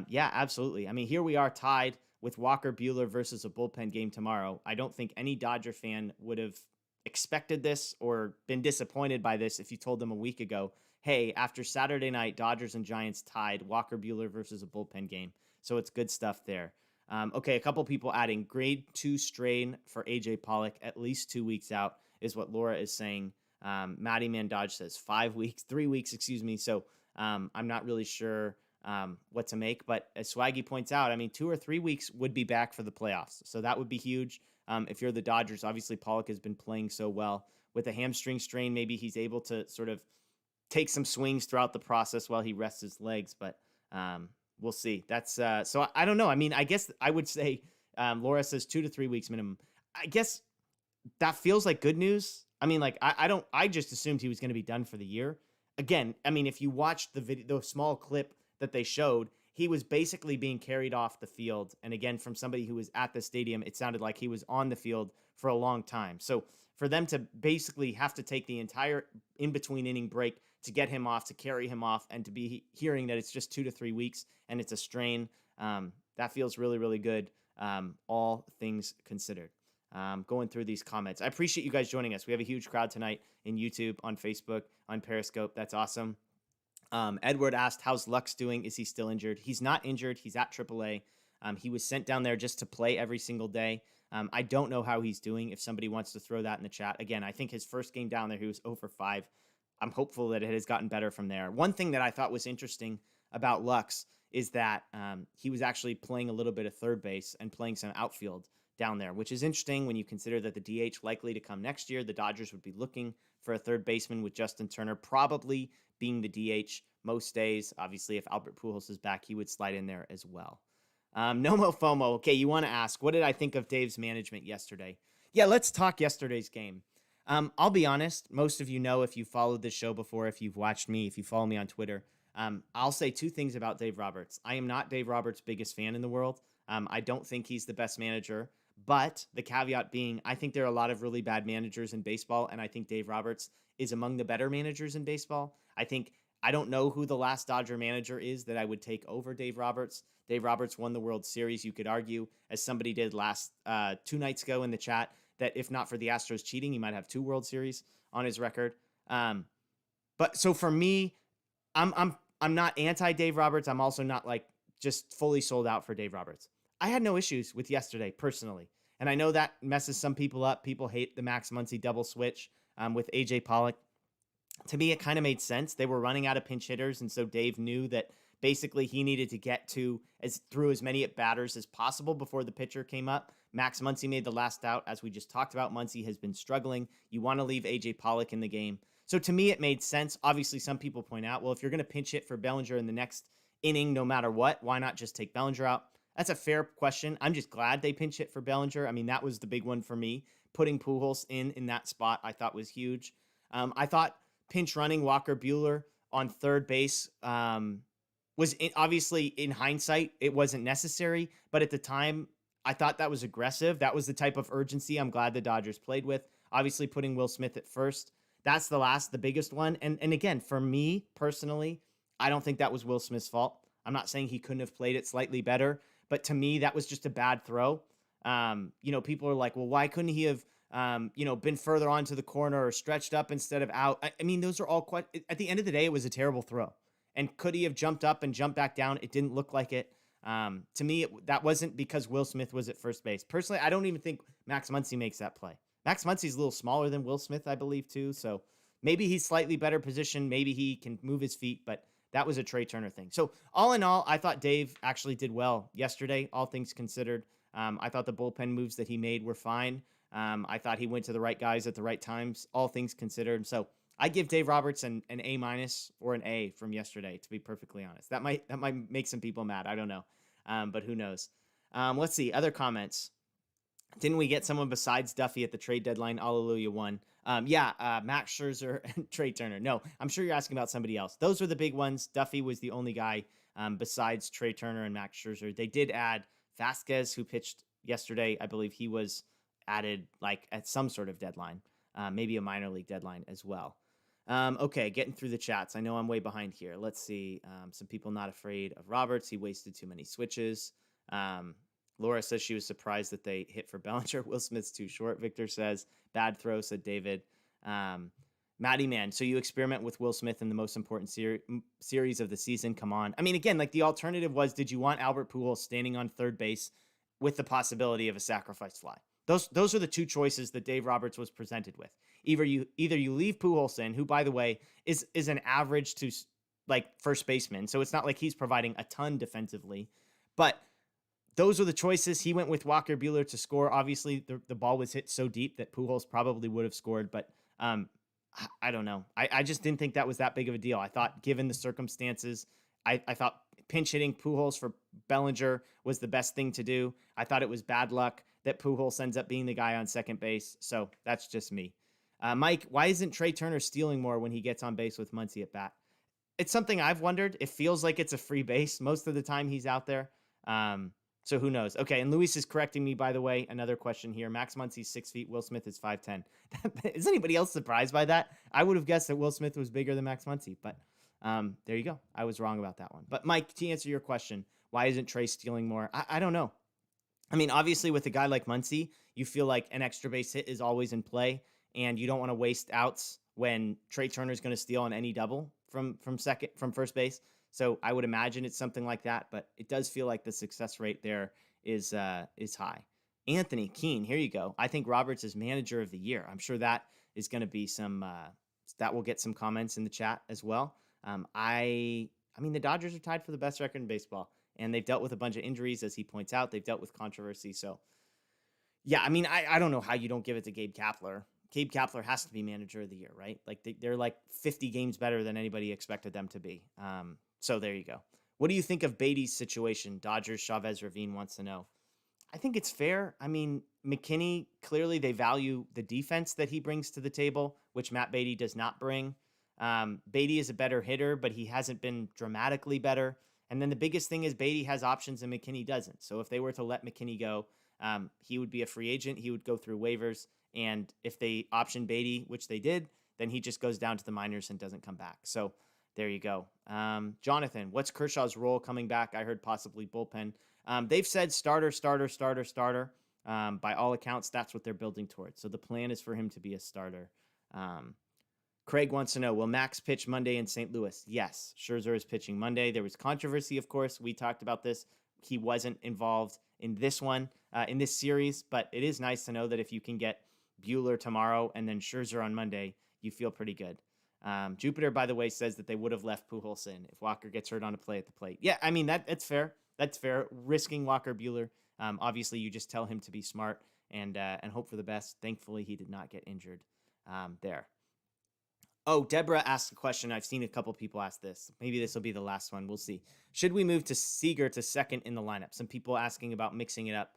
A: Yeah, absolutely. I mean, here we are tied with Walker Buehler versus a bullpen game tomorrow. I don't think any Dodger fan would have expected this or been disappointed by this if you told them a week ago, hey, after Saturday night, Dodgers and Giants tied, Walker Buehler versus a bullpen game. So it's good stuff there. Okay, a couple people adding grade 2 strain for AJ Pollock, at least 2 weeks out is what Laura is saying. Maddie Mandage says 3 weeks, excuse me. So I'm not really sure what to make, but as Swaggy points out, I mean, 2 or 3 weeks would be back for the playoffs. So that would be huge. If you're the Dodgers, obviously Pollock has been playing so well with a hamstring strain. Maybe he's able to sort of take some swings throughout the process while he rests his legs, but we'll see. That's so I don't know. I mean, I guess I would say Laura says 2 to 3 weeks minimum. I guess that feels like good news. I mean, like I just assumed he was going to be done for the year. Again, I mean, if you watched the small clip that they showed, he was basically being carried off the field. And again, from somebody who was at the stadium, it sounded like he was on the field for a long time. So for them to basically have to take the entire in-between inning break to get him off, to carry him off, and to be hearing that it's just 2 to 3 weeks and it's a strain, that feels really, really good, all things considered. Going through these comments. I appreciate you guys joining us. We have a huge crowd tonight in YouTube, on Facebook, on Periscope. That's awesome. Edward asked, how's Lux doing? Is he still injured? He's not injured. He's at AAA. He was sent down there just to play every single day. I don't know how he's doing. If somebody wants to throw that in the chat. Again, I think his first game down there, he was 0 for 5. I'm hopeful that it has gotten better from there. One thing that I thought was interesting about Lux is that he was actually playing a little bit of third base and playing some outfield down there, which is interesting when you consider that the DH likely to come next year. The Dodgers would be looking for a third baseman with Justin Turner probably being the DH most days. Obviously, if Albert Pujols is back, he would slide in there as well. Nomo FOMO. Okay, you want to ask, what did I think of Dave's management yesterday? Yeah, let's talk yesterday's game. I'll be honest. Most of you know, if you followed this show before, if you've watched me, if you follow me on Twitter, I'll say two things about Dave Roberts. I am not Dave Roberts' biggest fan in the world. I don't think he's the best manager, but the caveat being, I think there are a lot of really bad managers in baseball, and I think Dave Roberts is among the better managers in baseball. I don't know who the last Dodger manager is that I would take over Dave Roberts. Dave Roberts won the World Series. You could argue, as somebody did last 2 nights ago in the chat, that if not for the Astros cheating, he might have 2 World Series on his record. But so for me, I'm not anti Dave Roberts. I'm also not like just fully sold out for Dave Roberts. I had no issues with yesterday personally, and I know that messes some people up. People hate the Max Muncy double switch with AJ Pollock. To me, it kind of made sense. They were running out of pinch hitters, and so Dave knew that basically he needed to get through as many at batters as possible before the pitcher came up. Max Muncy made the last out, as we just talked about. Muncy has been struggling. You want to leave AJ Pollock in the game. So to me, it made sense. Obviously, some people point out, well, if you're going to pinch hit for Bellinger in the next inning, no matter what, why not just take Bellinger out? That's a fair question. I'm just glad they pinch hit for Bellinger. I mean, that was the big one for me. Putting Pujols in that spot, I thought was huge. I thought pinch running Walker Buehler on third base obviously, in hindsight, it wasn't necessary. But at the time, I thought that was aggressive. That was the type of urgency I'm glad the Dodgers played with. Obviously, putting Will Smith at first. That's the biggest one. And again, for me personally, I don't think that was Will Smith's fault. I'm not saying he couldn't have played it slightly better, but to me, that was just a bad throw. People are like, well, why couldn't he have, been further onto the corner or stretched up instead of out? I mean, those are all quite, at the end of the day, it was a terrible throw. And could he have jumped up and jumped back down? It didn't look like it. To me, that wasn't because Will Smith was at first base. Personally, I don't even think Max Muncy makes that play. Max Muncy's a little smaller than Will Smith, I believe, too. So maybe he's slightly better positioned. Maybe he can move his feet, but that was a Trey Turner thing. So all in all, I thought Dave actually did well yesterday, all things considered. I thought the bullpen moves that he made were fine. I thought he went to the right guys at the right times, all things considered. So I give Dave Roberts an A- or an A from yesterday, to be perfectly honest. That might make some people mad. I don't know. But who knows? Let's see. Other comments. Didn't we get someone besides Duffy at the trade deadline? Hallelujah one. Max Scherzer and Trey Turner. No, I'm sure you're asking about somebody else. Those were the big ones. Duffy was the only guy besides Trey Turner and Max Scherzer. They did add Vasquez, who pitched yesterday. I believe he was added like at some sort of deadline, maybe a minor league deadline as well. Okay, getting through the chats. I know I'm way behind here. Let's see. Some people not afraid of Roberts. He wasted too many switches. Laura says she was surprised that they hit for Bellinger. Will Smith's too short. Victor says, bad throw, said David. Matty Man, so you experiment with Will Smith in the most important series of the season. Come on. I mean, again, like the alternative was, did you want Albert Pujols standing on third base with the possibility of a sacrifice fly? Those are the two choices that Dave Roberts was presented with. Either you leave Pujols in, who, by the way, is an average to like first baseman. So it's not like he's providing a ton defensively, but those are the choices. He went with Walker Buehler to score. Obviously, the ball was hit so deep that Pujols probably would have scored, but I don't know. I just didn't think that was that big of a deal. I thought, given the circumstances, I thought pinch hitting Pujols for Bellinger was the best thing to do. I thought it was bad luck that Pujols ends up being the guy on second base. So that's just me. Mike, why isn't Trey Turner stealing more when he gets on base with Muncy at bat? It's something I've wondered. It feels like it's a free base most of the time he's out there. So who knows? Okay, and Luis is correcting me, by the way. Another question here. Max Muncy's 6 feet. Will Smith is 5'10". Is anybody else surprised by that? I would have guessed that Will Smith was bigger than Max Muncy, but there you go. I was wrong about that one. But Mike, to answer your question, why isn't Trey stealing more? I don't know. I mean, obviously with a guy like Muncy, you feel like an extra base hit is always in play, and you don't want to waste outs when Trey Turner's going to steal on any double from first base. So I would imagine it's something like that, but it does feel like the success rate there is high. Anthony Keene, here you go. I think Roberts is manager of the year. I'm sure that is going to be that will get some comments in the chat as well. I mean, the Dodgers are tied for the best record in baseball, and they've dealt with a bunch of injuries, as he points out. They've dealt with controversy. So, yeah, I mean, I don't know how you don't give it to Gabe Kapler. Gabe Kapler has to be manager of the year, right? Like they're like 50 games better than anybody expected them to be. So there you go. What do you think of Beatty's situation? Dodgers, Chavez Ravine wants to know. I think it's fair. I mean, McKinney, clearly they value the defense that he brings to the table, which Matt Beatty does not bring. Beatty is a better hitter, but he hasn't been dramatically better. And then the biggest thing is Beatty has options and McKinney doesn't. So if they were to let McKinney go, he would be a free agent. He would go through waivers. And if they option Beatty, which they did, then he just goes down to the minors and doesn't come back. So there you go. Jonathan, what's Kershaw's role coming back? I heard possibly bullpen. They've said starter. By all accounts, that's what they're building towards. So the plan is for him to be a starter. Craig wants to know, will Max pitch Monday in St. Louis? Yes, Scherzer is pitching Monday. There was controversy, of course. We talked about this. He wasn't involved in this one, in this series, but it is nice to know that if you can get Buehler tomorrow and then Scherzer on Monday, you feel pretty good. Jupiter, by the way, says that they would have left Pujols in if Walker gets hurt on a play at the plate. Yeah, I mean, that's fair. That's fair. Risking Walker Buehler. Obviously, you just tell him to be smart and hope for the best. Thankfully, he did not get injured there. Oh, Deborah asked a question. I've seen a couple people ask this. Maybe this will be the last one. We'll see. Should we move to Seager to second in the lineup? Some people asking about mixing it up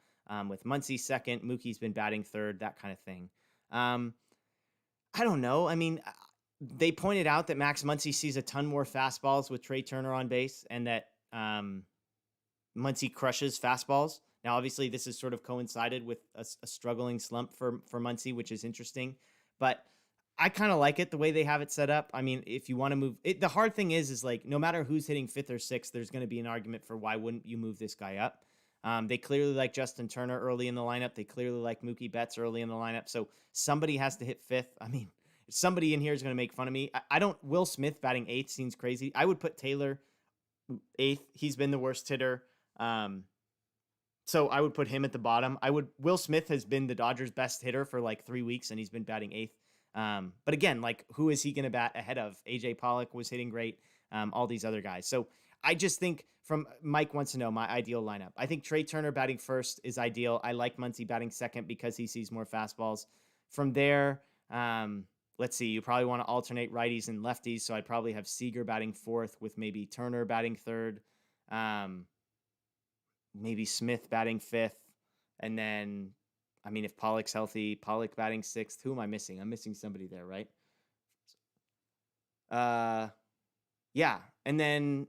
A: with Muncy second. Mookie's been batting third, that kind of thing. I don't know. I mean, they pointed out that Max Muncy sees a ton more fastballs with Trey Turner on base and that Muncy crushes fastballs. Now, obviously, this has sort of coincided with a struggling slump for Muncy, which is interesting. But I kind of like it the way they have it set up. I mean, if you want to move it, the hard thing is like no matter who's hitting fifth or sixth, there's going to be an argument for why wouldn't you move this guy up. They clearly like Justin Turner early in the lineup. They clearly like Mookie Betts early in the lineup. So somebody has to hit fifth. I mean, somebody in here is going to make fun of me. I don't. Will Smith batting eighth seems crazy. I would put Taylor eighth. He's been the worst hitter. So I would put him at the bottom. Will Smith has been the Dodgers' best hitter for like 3 weeks, and he's been batting eighth. But again, like who is he going to bat ahead of? AJ Pollock was hitting great. All these other guys. So I just think from Mike wants to know my ideal lineup. I think Trey Turner batting first is ideal. I like Muncy batting second because he sees more fastballs. From there, let's see, you probably want to alternate righties and lefties. So I'd probably have Seager batting fourth with maybe Turner batting third. Maybe Smith batting fifth. And then, I mean, if Pollock's healthy, Pollock batting sixth. Who am I missing? I'm missing somebody there, right? Yeah. And then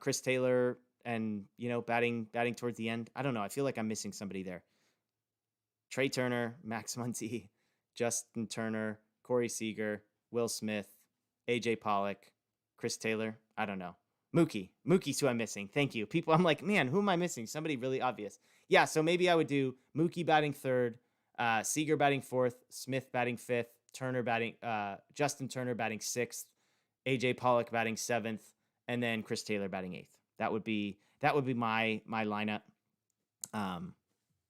A: Chris Taylor and, batting towards the end. I don't know. I feel like I'm missing somebody there. Trey Turner, Max Muncy, Justin Turner, Corey Seager, Will Smith, AJ Pollock, Chris Taylor. I don't know. Mookie's who I'm missing. Thank you. People, I'm like, man, who am I missing? Somebody really obvious. Yeah, so maybe I would do Mookie batting third, Seager batting fourth, Smith batting fifth, Justin Turner batting sixth, AJ Pollock batting seventh, and then Chris Taylor batting eighth. That would be my lineup.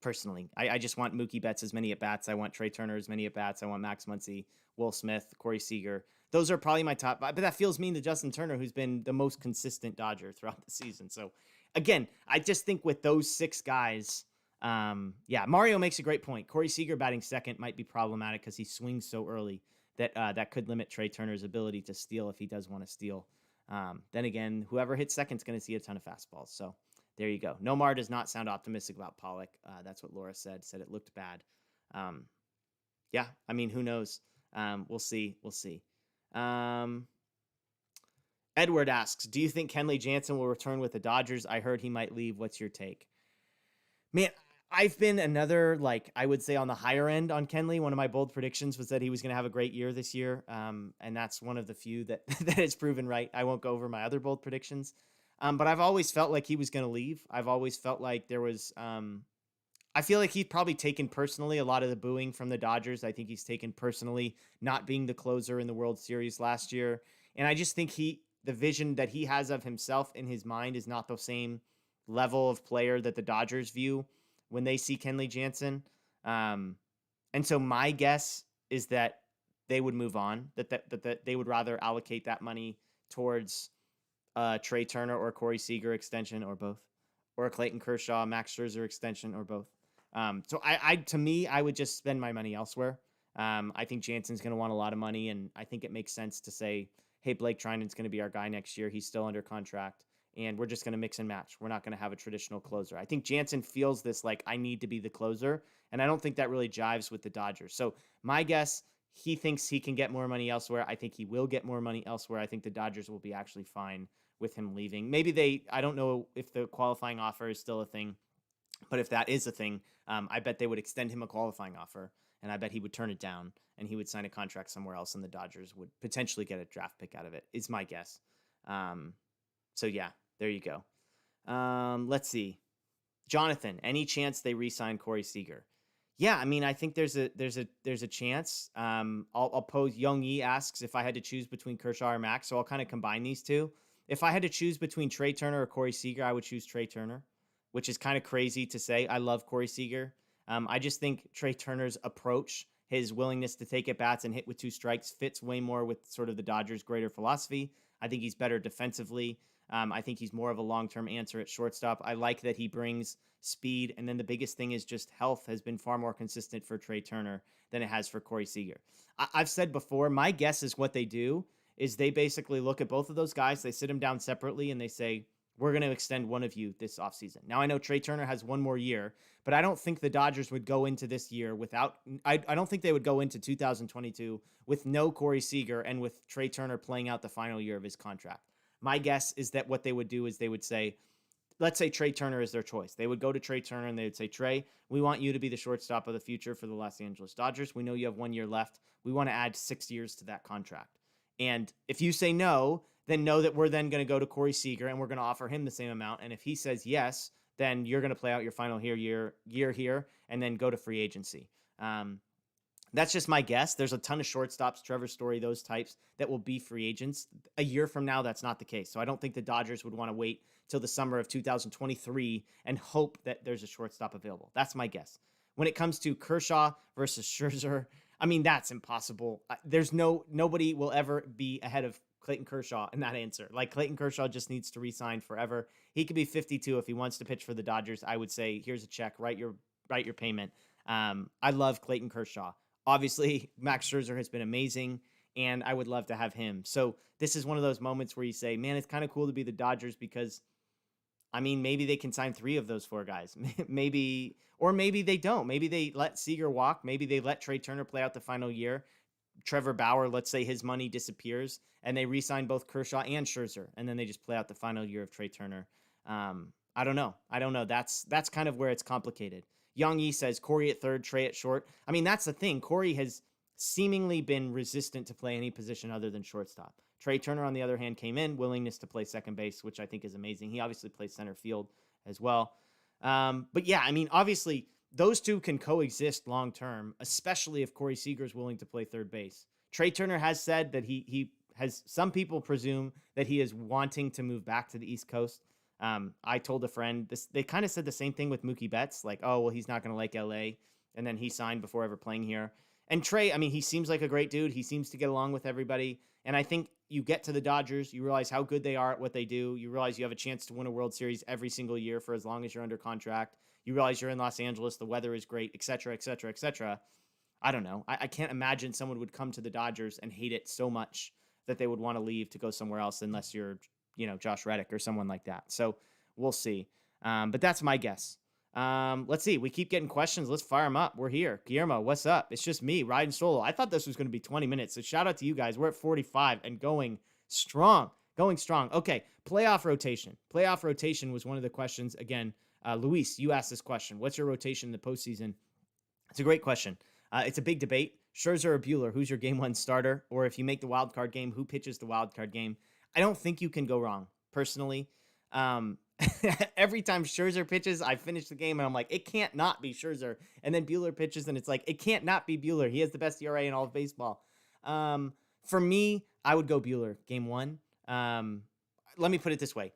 A: Personally, I just want Mookie Betts as many at bats. I want Trey Turner as many at bats. I want Max Muncy, Will Smith, Corey Seager. Those are probably my top, but that feels mean to Justin Turner, who's been the most consistent Dodger throughout the season. So again, I just think with those six guys, Mario makes a great point. Corey Seager batting second might be problematic because he swings so early that could limit Trey Turner's ability to steal if he does want to steal. Then again, whoever hits second is going to see a ton of fastballs. So there you go. Nomar does not sound optimistic about Pollock. That's what Laura said it looked bad. I mean, who knows? We'll see. Edward asks, do you think Kenley Jansen will return with the Dodgers? I heard he might leave. What's your take? Man, I've been another, I would say on the higher end on Kenley. One of my bold predictions was that he was going to have a great year this year. And that's one of the few that has proven right. I won't go over my other bold predictions. But I've always felt like he was going to leave. I've always felt like there was, I feel like he's probably taken personally a lot of the booing from the Dodgers. I think he's taken personally not being the closer in the World Series last year. And I just think the vision that he has of himself in his mind is not the same level of player that the Dodgers view when they see Kenley Jansen. And so my guess is that they would move on, that they would rather allocate that money towards Trey Turner or Corey Seager extension or both, or a Clayton Kershaw, Max Scherzer extension or both. So to me, I would just spend my money elsewhere. I think Jansen's going to want a lot of money, and I think it makes sense to say, hey, Blake Treinen's going to be our guy next year. He's still under contract, and we're just going to mix and match. We're not going to have a traditional closer. I think Jansen feels this like, I need to be the closer, and I don't think that really jives with the Dodgers. So my guess, he thinks he can get more money elsewhere. I think he will get more money elsewhere. I think the Dodgers will be actually fine with him leaving. Maybe I don't know if the qualifying offer is still a thing, but if that is a thing, I bet they would extend him a qualifying offer, and I bet he would turn it down, and he would sign a contract somewhere else, and the Dodgers would potentially get a draft pick out of it, is my guess. So yeah, there you go. Let's see. Jonathan, any chance they re-sign Corey Seager? Yeah, I mean, I think there's a chance. I'll pose. Young Yi asks if I had to choose between Kershaw or Max, so I'll kind of combine these two. If I had to choose between Trey Turner or Corey Seager, I would choose Trey Turner, which is kind of crazy to say. I love Corey Seager. I just think Trey Turner's approach, his willingness to take at bats and hit with 2 strikes, fits way more with sort of the Dodgers' greater philosophy. I think he's better defensively. I think he's more of a long-term answer at shortstop. I like that he brings speed. And then the biggest thing is just health has been far more consistent for Trey Turner than it has for Corey Seager. I've said before, my guess is what they do is they basically look at both of those guys. They sit them down separately and they say, we're going to extend one of you this offseason. Now, I know Trey Turner has one more year, but I don't think the Dodgers would go into this year without, I don't think they would go into 2022 with no Corey Seager and with Trey Turner playing out the final year of his contract. My guess is that what they would do is they would say, let's say Trey Turner is their choice. They would go to Trey Turner and they would say, Trey, we want you to be the shortstop of the future for the Los Angeles Dodgers. We know you have 1 year left. We want to add 6 years to that contract. And if you say no, then know that we're then going to go to Corey Seager and we're going to offer him the same amount. And if he says yes, then you're going to play out your final year here and then go to free agency. That's just my guess. There's a ton of shortstops, Trevor Story, those types that will be free agents. A year from now, that's not the case. So I don't think the Dodgers would want to wait till the summer of 2023 and hope that there's a shortstop available. That's my guess. When it comes to Kershaw versus Scherzer, I mean, that's impossible. There's nobody will ever be ahead of Clayton Kershaw in that answer. Like, Clayton Kershaw just needs to re-sign forever. He could be 52 if he wants to pitch for the Dodgers. I would say, here's a check, write your payment. I love Clayton Kershaw. Obviously, Max Scherzer has been amazing, and I would love to have him. So this is one of those moments where you say, man, it's kind of cool to be the Dodgers because, I mean, maybe they can sign 3 of those 4 guys. Maybe, or maybe they don't. Maybe they let Seager walk. Maybe they let Trey Turner play out the final year. Trevor Bauer, let's say his money disappears, and they re-sign both Kershaw and Scherzer, and then they just play out the final year of Trey Turner. I don't know. That's kind of where it's complicated. Young Yi says Corey at third, Trey at short. I mean, that's the thing. Corey has seemingly been resistant to play any position other than shortstop. Trey Turner, on the other hand, came in, willingness to play second base, which I think is amazing. He obviously plays center field as well. But yeah, I mean, obviously, those two can coexist long-term, especially if Corey Seager is willing to play third base. Trey Turner has said that he has, some people presume that he is wanting to move back to the East Coast. I told a friend this, they kind of said the same thing with Mookie Betts, like, oh, well, he's not going to like LA. And then he signed before ever playing here. And Trey, I mean, he seems like a great dude. He seems to get along with everybody. And I think you get to the Dodgers, you realize how good they are at what they do. You realize you have a chance to win a World Series every single year for as long as you're under contract. You realize you're in Los Angeles, the weather is great, et cetera, et cetera, et cetera. I don't know. I can't imagine someone would come to the Dodgers and hate it so much that they would want to leave to go somewhere else unless you're, Josh Reddick or someone like that. So we'll see. But that's my guess. Let's see. We keep getting questions. Let's fire them up. We're here. Guillermo, what's up? It's just me riding solo. I thought this was going to be 20 minutes. So shout out to you guys. We're at 45 and going strong. Okay. Playoff rotation. Playoff rotation was one of the questions. Again, Luis, you asked this question. What's your rotation in the postseason? It's a great question. It's a big debate. Scherzer or Buehler, who's your game 1 starter? Or if you make the wild card game, who pitches the wild card game? I don't think you can go wrong, personally. Every time Scherzer pitches, I finish the game and I'm like, it can't not be Scherzer. And then Buehler pitches and it's like, it can't not be Buehler. He has the best ERA in all of baseball. For me, I would go Buehler game 1. Let me put it this way.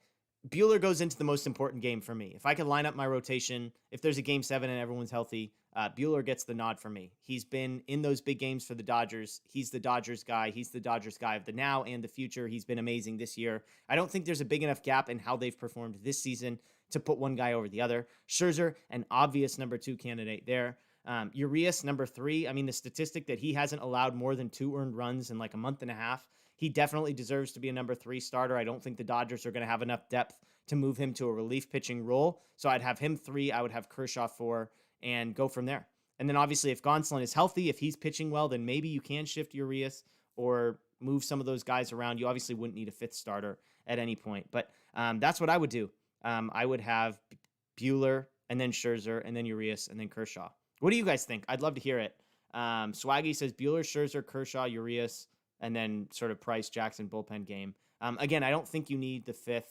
A: Buehler goes into the most important game for me. If I could line up my rotation, if there's a game 7 and everyone's healthy, Buehler gets the nod for me. He's been in those big games for the Dodgers. He's the Dodgers guy. He's the Dodgers guy of the now and the future. He's been amazing this year. I don't think there's a big enough gap in how they've performed this season to put one guy over the other. Scherzer, an obvious number 2 candidate there. Urias, number 3. I mean, the statistic that he hasn't allowed more than 2 earned runs in like a month and a half. He definitely deserves to be a number 3 starter. I don't think the Dodgers are going to have enough depth to move him to a relief pitching role. So I'd have him 3. I would have Kershaw 4 and go from there. And then obviously if Gonsolin is healthy, if he's pitching well, then maybe you can shift Urias or move some of those guys around. You obviously wouldn't need a 5th starter at any point. But that's what I would do. I would have Buehler and then Scherzer and then Urias and then Kershaw. What do you guys think? I'd love to hear it. Swaggy says Buehler, Scherzer, Kershaw, Urias, and then sort of Price, Jackson, bullpen game. Again, I don't think you need the 5th.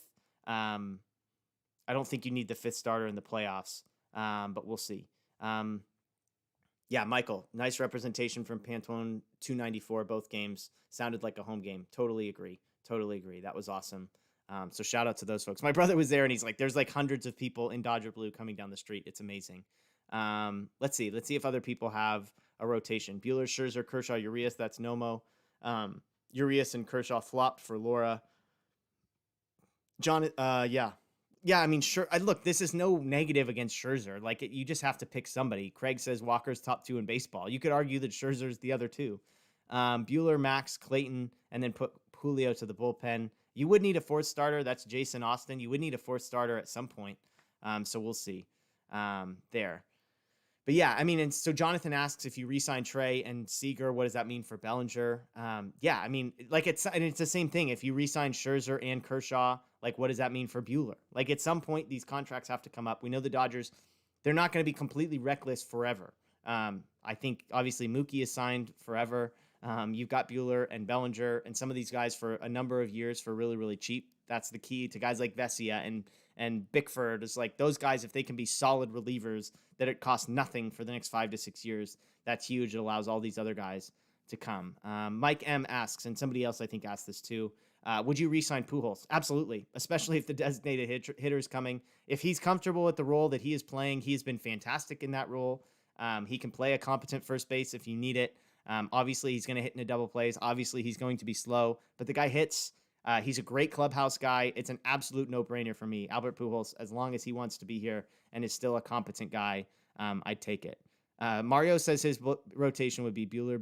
A: I don't think you need the 5th starter in the playoffs, but we'll see. Yeah, Michael, nice representation from Pantone 294, both games. Sounded like a home game. Totally agree. That was awesome. So shout out to those folks. My brother was there and he's like, there's like hundreds of people in Dodger Blue coming down the street. It's amazing. Let's see if other people have a rotation. Buehler, Scherzer, Kershaw, Urias. That's Nomo. Urias and Kershaw flopped for Laura. John, yeah. I mean, sure. Look, this is no negative against Scherzer. Like, you just have to pick somebody. Craig says Walker's top 2 in baseball. You could argue that Scherzer's the other 2. Buehler, Max, Clayton, and then put Julio to the bullpen. You would need a 4th starter. That's Jason Austin. You would need a 4th starter at some point. So we'll see there. But yeah, I mean, and so Jonathan asks if you re-sign Trey and Seager, what does that mean for Bellinger? Yeah, I mean, like it's the same thing. If you re-sign Scherzer and Kershaw, like what does that mean for Buehler? Like at some point, these contracts have to come up. We know the Dodgers, they're not going to be completely reckless forever. I think obviously Mookie is signed forever. You've got Buehler and Bellinger and some of these guys for a number of years for really, really cheap. That's the key to guys like Vesia and Bickford. Is like those guys, if they can be solid relievers that it costs nothing for the next 5 to 6 years, that's huge. It allows all these other guys to come. Mike M asks, and somebody else I think asked this too, would you re-sign Pujols? Absolutely, especially if the designated hitter is coming. If he's comfortable with the role that he is playing, he has been fantastic in that role. He can play a competent first base if you need it. Obviously, he's going to hit in a double plays. Obviously, he's going to be slow, but the guy hits. He's a great clubhouse guy. It's an absolute no-brainer for me. Albert Pujols, as long as he wants to be here and is still a competent guy, I'd take it. Mario says his rotation would be Buehler,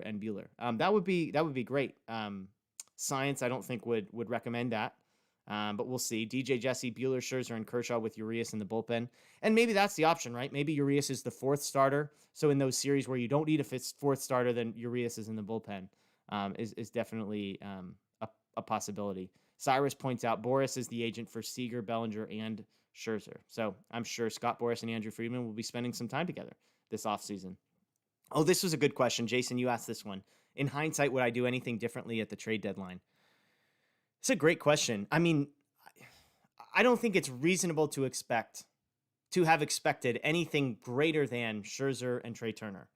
A: and Buehler. That would be great. Science, I don't think would recommend that, but we'll see. DJ Jesse, Buehler, Scherzer, and Kershaw with Urias in the bullpen, and maybe that's the option, right? Maybe Urias is the 4th starter. So in those series where you don't need a 4th starter, then Urias is in the bullpen. Is definitely a possibility. Cyrus points out Boris is the agent for Seager, Bellinger, and Scherzer. So I'm sure Scott Boris and Andrew Friedman will be spending some time together this offseason. Oh, this was a good question. Jason, you asked this one. In hindsight, would I do anything differently at the trade deadline? It's a great question. I mean, I don't think it's reasonable to have expected anything greater than Scherzer and Trey Turner.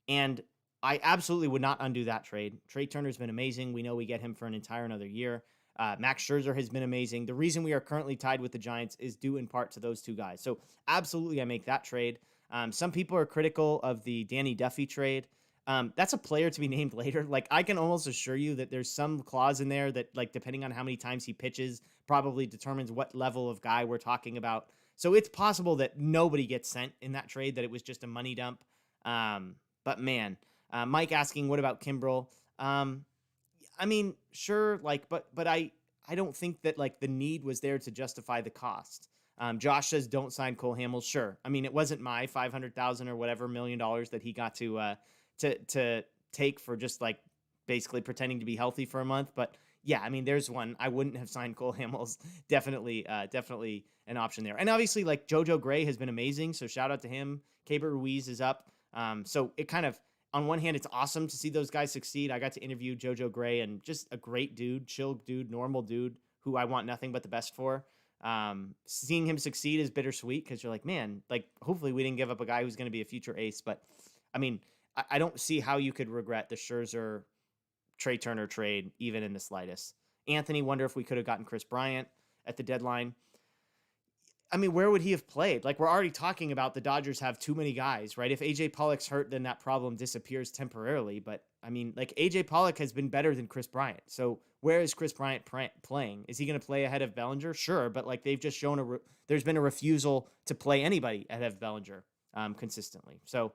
A: And I absolutely would not undo that trade. Trey Turner's been amazing. We know we get him for an entire another year. Max Scherzer has been amazing. The reason we are currently tied with the Giants is due in part to those 2 guys. So absolutely, I make that trade. Some people are critical of the Danny Duffy trade. That's a player to be named later. Like, I can almost assure you that there's some clause in there that, like, depending on how many times he pitches, probably determines what level of guy we're talking about. So it's possible that nobody gets sent in that trade, that it was just a money dump. But man, Mike asking, what about Kimbrel? I mean, sure, like, but I don't think that like the need was there to justify the cost. Josh says don't sign Cole Hamels. Sure. I mean, it wasn't my $500,000 or whatever $1 million that he got to take for just like basically pretending to be healthy for a month. But yeah, I mean, there's one. I wouldn't have signed Cole Hamels. Definitely an option there. And obviously, like JoJo Gray has been amazing. So shout out to him. Keibert Ruiz is up. So it kind of, on one hand, it's awesome to see those guys succeed. I got to interview JoJo Gray, and just a great dude, chill dude, normal dude who I want nothing but the best for. Seeing him succeed is bittersweet because you're like, man, like hopefully we didn't give up a guy who's going to be a future ace. But I mean, I don't see how you could regret the Scherzer Trey Turner trade even in the slightest. Anthony, wonder if we could have gotten Chris Bryant at the deadline. I mean, where would he have played? Like, we're already talking about the Dodgers have too many guys, right? If AJ Pollock's hurt, then that problem disappears temporarily. But I mean, like, AJ Pollock has been better than Chris Bryant. So where is Chris Bryant playing? Is he going to play ahead of Bellinger? Sure. But like, they've just shown there's been a refusal to play anybody ahead of Bellinger consistently. So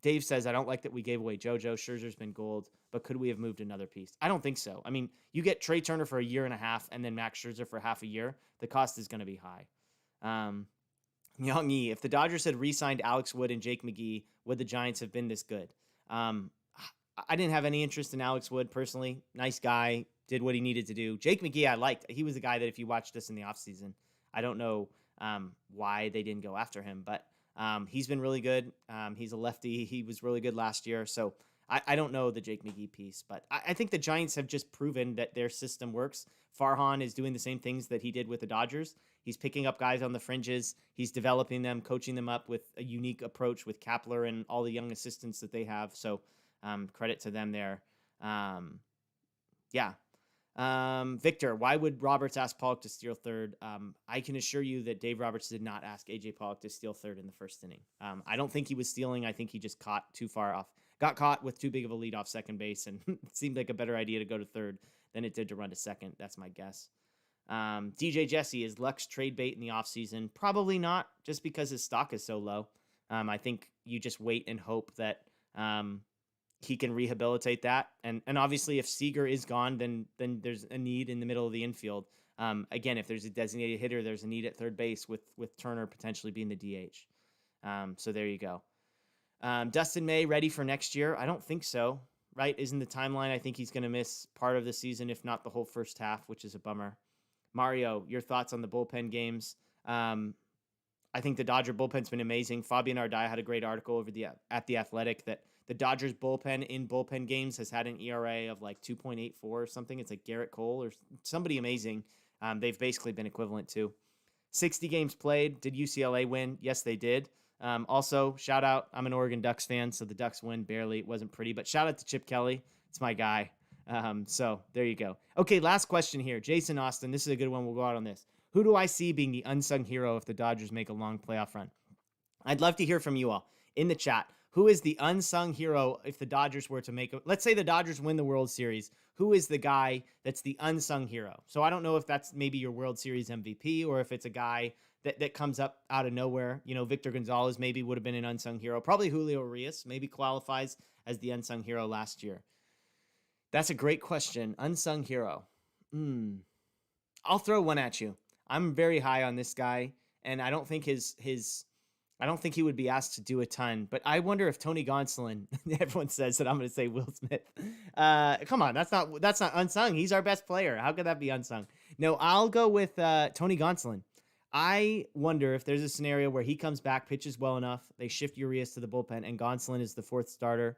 A: Dave says, I don't like that we gave away JoJo. Scherzer's been gold, but could we have moved another piece? I don't think so. I mean, you get Trey Turner for a year and a half and then Max Scherzer for half a year. The cost is going to be high. Young Yi, if the Dodgers had re-signed Alex Wood and Jake McGee, would the Giants have been this good? I didn't have any interest in Alex Wood personally. Nice guy, did what he needed to do. Jake McGee, I liked. He was the guy that if you watched us in the offseason, I don't know why they didn't go after him, but he's been really good. He's a lefty. He was really good last year. So I don't know the Jake McGee piece, but I think the Giants have just proven that their system works. Farhan is doing the same things that he did with the Dodgers. He's picking up guys on the fringes. He's developing them, coaching them up with a unique approach with Kapler and all the young assistants that they have. So credit to them there. Victor, why would Roberts ask Pollock to steal third? I can assure you that Dave Roberts did not ask AJ Pollock to steal third in the first inning. I don't think he was stealing. I think he just got caught with too big of a lead off second base, and it seemed like a better idea to go to third than it did to run to second. That's my guess. DJ Jesse, is Lux trade bait in the offseason? Probably not, just because his stock is so low. I think you just wait and hope that he can rehabilitate that. And obviously, if Seager is gone, then there's a need in the middle of the infield. Again, if there's a designated hitter, there's a need at third base with Turner potentially being the DH. So there you go. Dustin May ready for next year? I don't think so, right? Isn't the timeline? I think he's going to miss part of the season, if not the whole first half, which is a bummer. Mario, your thoughts on the bullpen games? I think the Dodger bullpen's been amazing. Fabian Ardaya had a great article at The Athletic that the Dodgers bullpen in bullpen games has had an ERA of like 2.84 or something. It's like Garrett Cole or somebody amazing. They've basically been equivalent to 60 games played. Did UCLA win? Yes, they did. Also, shout out. I'm an Oregon Ducks fan, so the Ducks win barely. It wasn't pretty, but shout out to Chip Kelly. It's my guy. So there you go. Okay, last question here. Jason Austin, this is a good one. We'll go out on this. Who do I see being the unsung hero if the Dodgers make a long playoff run? I'd love to hear from you all in the chat. Who is the unsung hero if the Dodgers were to let's say the Dodgers win the World Series. Who is the guy that's the unsung hero? So I don't know if that's maybe your World Series MVP or if it's a guy that comes up out of nowhere. You know, Victor Gonzalez maybe would have been an unsung hero. Probably Julio Urias maybe qualifies as the unsung hero last year. That's a great question. Unsung hero. I'll throw one at you. I'm very high on this guy, and I don't think I don't think he would be asked to do a ton, but I wonder if Tony Gonsolin, everyone says that I'm going to say Will Smith. Come on, that's not unsung. He's our best player. How could that be unsung? No, I'll go with Tony Gonsolin. I wonder if there's a scenario where he comes back, pitches well enough, they shift Urias to the bullpen, and Gonsolin is the fourth starter.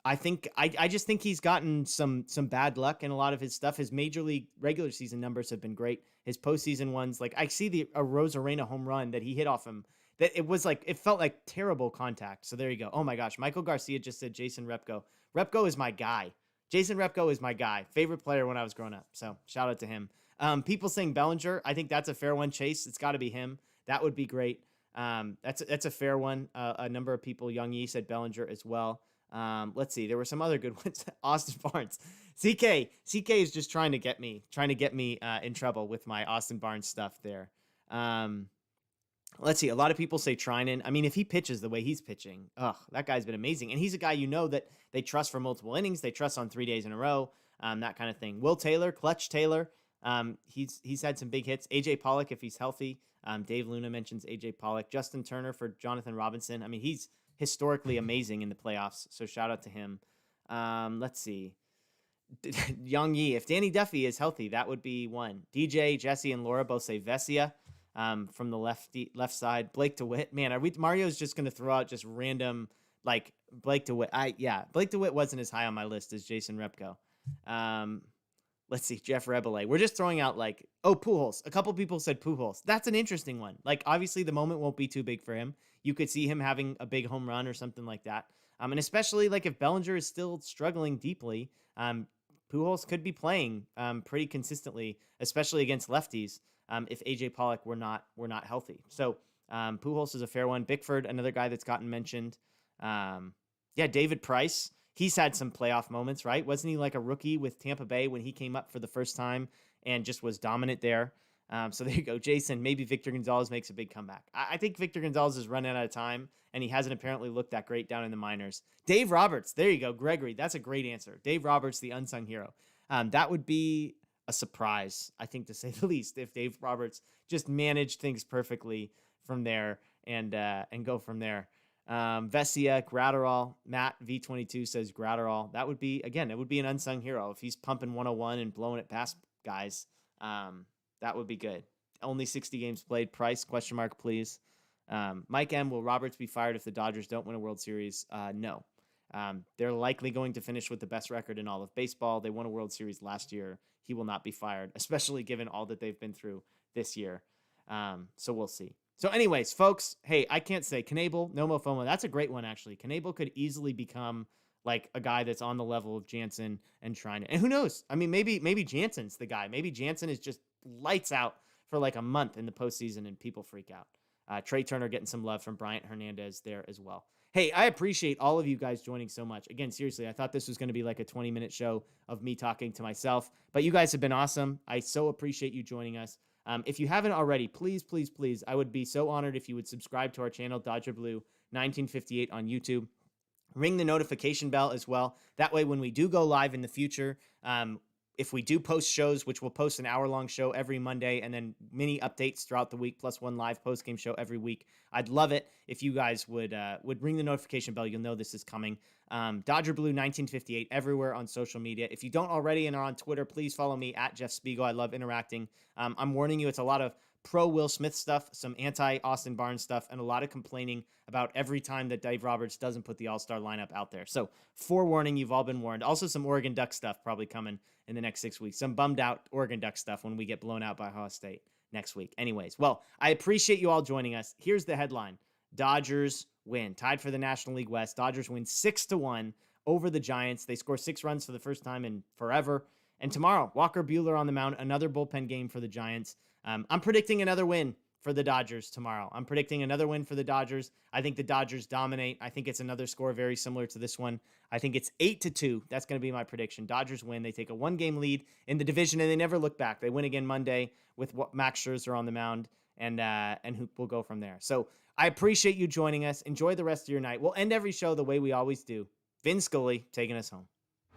A: I just think he's gotten some bad luck in a lot of his stuff. His major league regular season numbers have been great. His postseason ones, like I see a Rosarena home run that he hit off him. That it felt like terrible contact. So there you go. Oh my gosh, Michael Garcia just said Jason Repko. Repko is my guy. Jason Repko is my guy. Favorite player when I was growing up. So shout out to him. People saying Bellinger. I think that's a fair one. Chase, it's got to be him. That would be great. That's a fair one. A number of people, Young Yi said Bellinger as well. Let's see. There were some other good ones. Austin Barnes. CK is just trying to get me in trouble with my Austin Barnes stuff there. Let's see. A lot of people say Trinan. I mean, if he pitches the way he's pitching, that guy's been amazing. And he's a guy that they trust for multiple innings. They trust on 3 days in a row, that kind of thing. Will Taylor, Clutch Taylor. He's had some big hits. AJ Pollock, if he's healthy. Dave Luna mentions AJ Pollock. Justin Turner for Jonathan Robinson. I mean, he's historically amazing in the playoffs, so shout out to him. Let's see. Young Yi, if Danny Duffy is healthy, that would be one. DJ, Jesse, and Laura both say Vesia from the left side. Blake DeWitt, man, Mario's just going to throw out just random, like, Blake DeWitt. Blake DeWitt wasn't as high on my list as Jason Repko. Let's see, Jeff Rebele. We're just throwing out Pujols. A couple people said Pujols. That's an interesting one. Like, obviously the moment won't be too big for him. You could see him having a big home run or something like that. And especially like if Bellinger is still struggling deeply, Pujols could be playing pretty consistently, especially against lefties, if AJ Pollock were not healthy. So Pujols is a fair one. Bickford, another guy that's gotten mentioned. David Price. He's had some playoff moments, right? Wasn't he like a rookie with Tampa Bay when he came up for the first time and just was dominant there? So there you go, Jason. Maybe Victor Gonzalez makes a big comeback. I think Victor Gonzalez is running out of time, and he hasn't apparently looked that great down in the minors. Dave Roberts. There you go, Gregory. That's a great answer. Dave Roberts, the unsung hero. That would be a surprise, I think, to say the least, if Dave Roberts just managed things perfectly from there and go from there. Vesia, Gratterall, Matt V22 says Gratterall. That would be, again, it would be an unsung hero. If he's pumping 101 and blowing it past guys, that would be good. Only 60 games played. Price, ? Please. Mike M, will Roberts be fired if the Dodgers don't win a World Series? No. They're likely going to finish with the best record in all of baseball. They won a World Series last year. He will not be fired, especially given all that they've been through this year. So we'll see. So anyways, folks, hey, I can't say Knebel, no FOMO. That's a great one, actually. Knebel could easily become like a guy that's on the level of Jansen and Treinen. And who knows? I mean, maybe Jansen's the guy. Maybe Jansen is just lights out for like a month in the postseason and people freak out. Trey Turner getting some love from Bryant Hernandez there as well. Hey, I appreciate all of you guys joining so much. Again, seriously, I thought this was going to be like a 20-minute show of me talking to myself, but you guys have been awesome. I so appreciate you joining us. If you haven't already, please, I would be so honored if you would subscribe to our channel, Dodger Blue 1958 on YouTube. Ring the notification bell as well. That way, when we do go live in the future, if we do post shows, which we'll post an hour-long show every Monday and then mini updates throughout the week, plus one live post-game show every week, I'd love it if you guys would ring the notification bell. You'll know this is coming. Dodger Blue 1958 everywhere on social media. If you don't already and are on Twitter, please follow me at Jeff Spiegel. I love interacting. I'm warning you, it's a lot of pro Will Smith stuff, some anti Austin Barnes stuff, and a lot of complaining about every time that Dave Roberts doesn't put the All-Star lineup out there. So forewarning, you've all been warned. Also some Oregon Duck stuff probably coming in the next 6 weeks. Some bummed out Oregon Duck stuff when we get blown out by Ohio State next week. Anyways, well, I appreciate you all joining us. Here's the headline. Dodgers win. Tied for the National League West. Dodgers win 6-1 over the Giants. They score 6 runs for the first time in forever. And tomorrow, Walker Buehler on the mound, another bullpen game for the Giants. I'm predicting another win for the Dodgers tomorrow. I'm predicting another win for the Dodgers. I think the Dodgers dominate. I think it's another score very similar to this one. I think it's 8-2. That's going to be my prediction. Dodgers win. They take a 1-game lead in the division, and they never look back. They win again Monday with Max Scherzer on the mound, and who will go from there. So I appreciate you joining us. Enjoy the rest of your night. We'll end every show the way we always do. Vin Scully taking us home.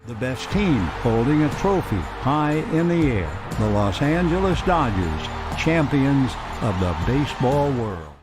B: The best team holding a trophy high in the air. The Los Angeles Dodgers, champions of the baseball world.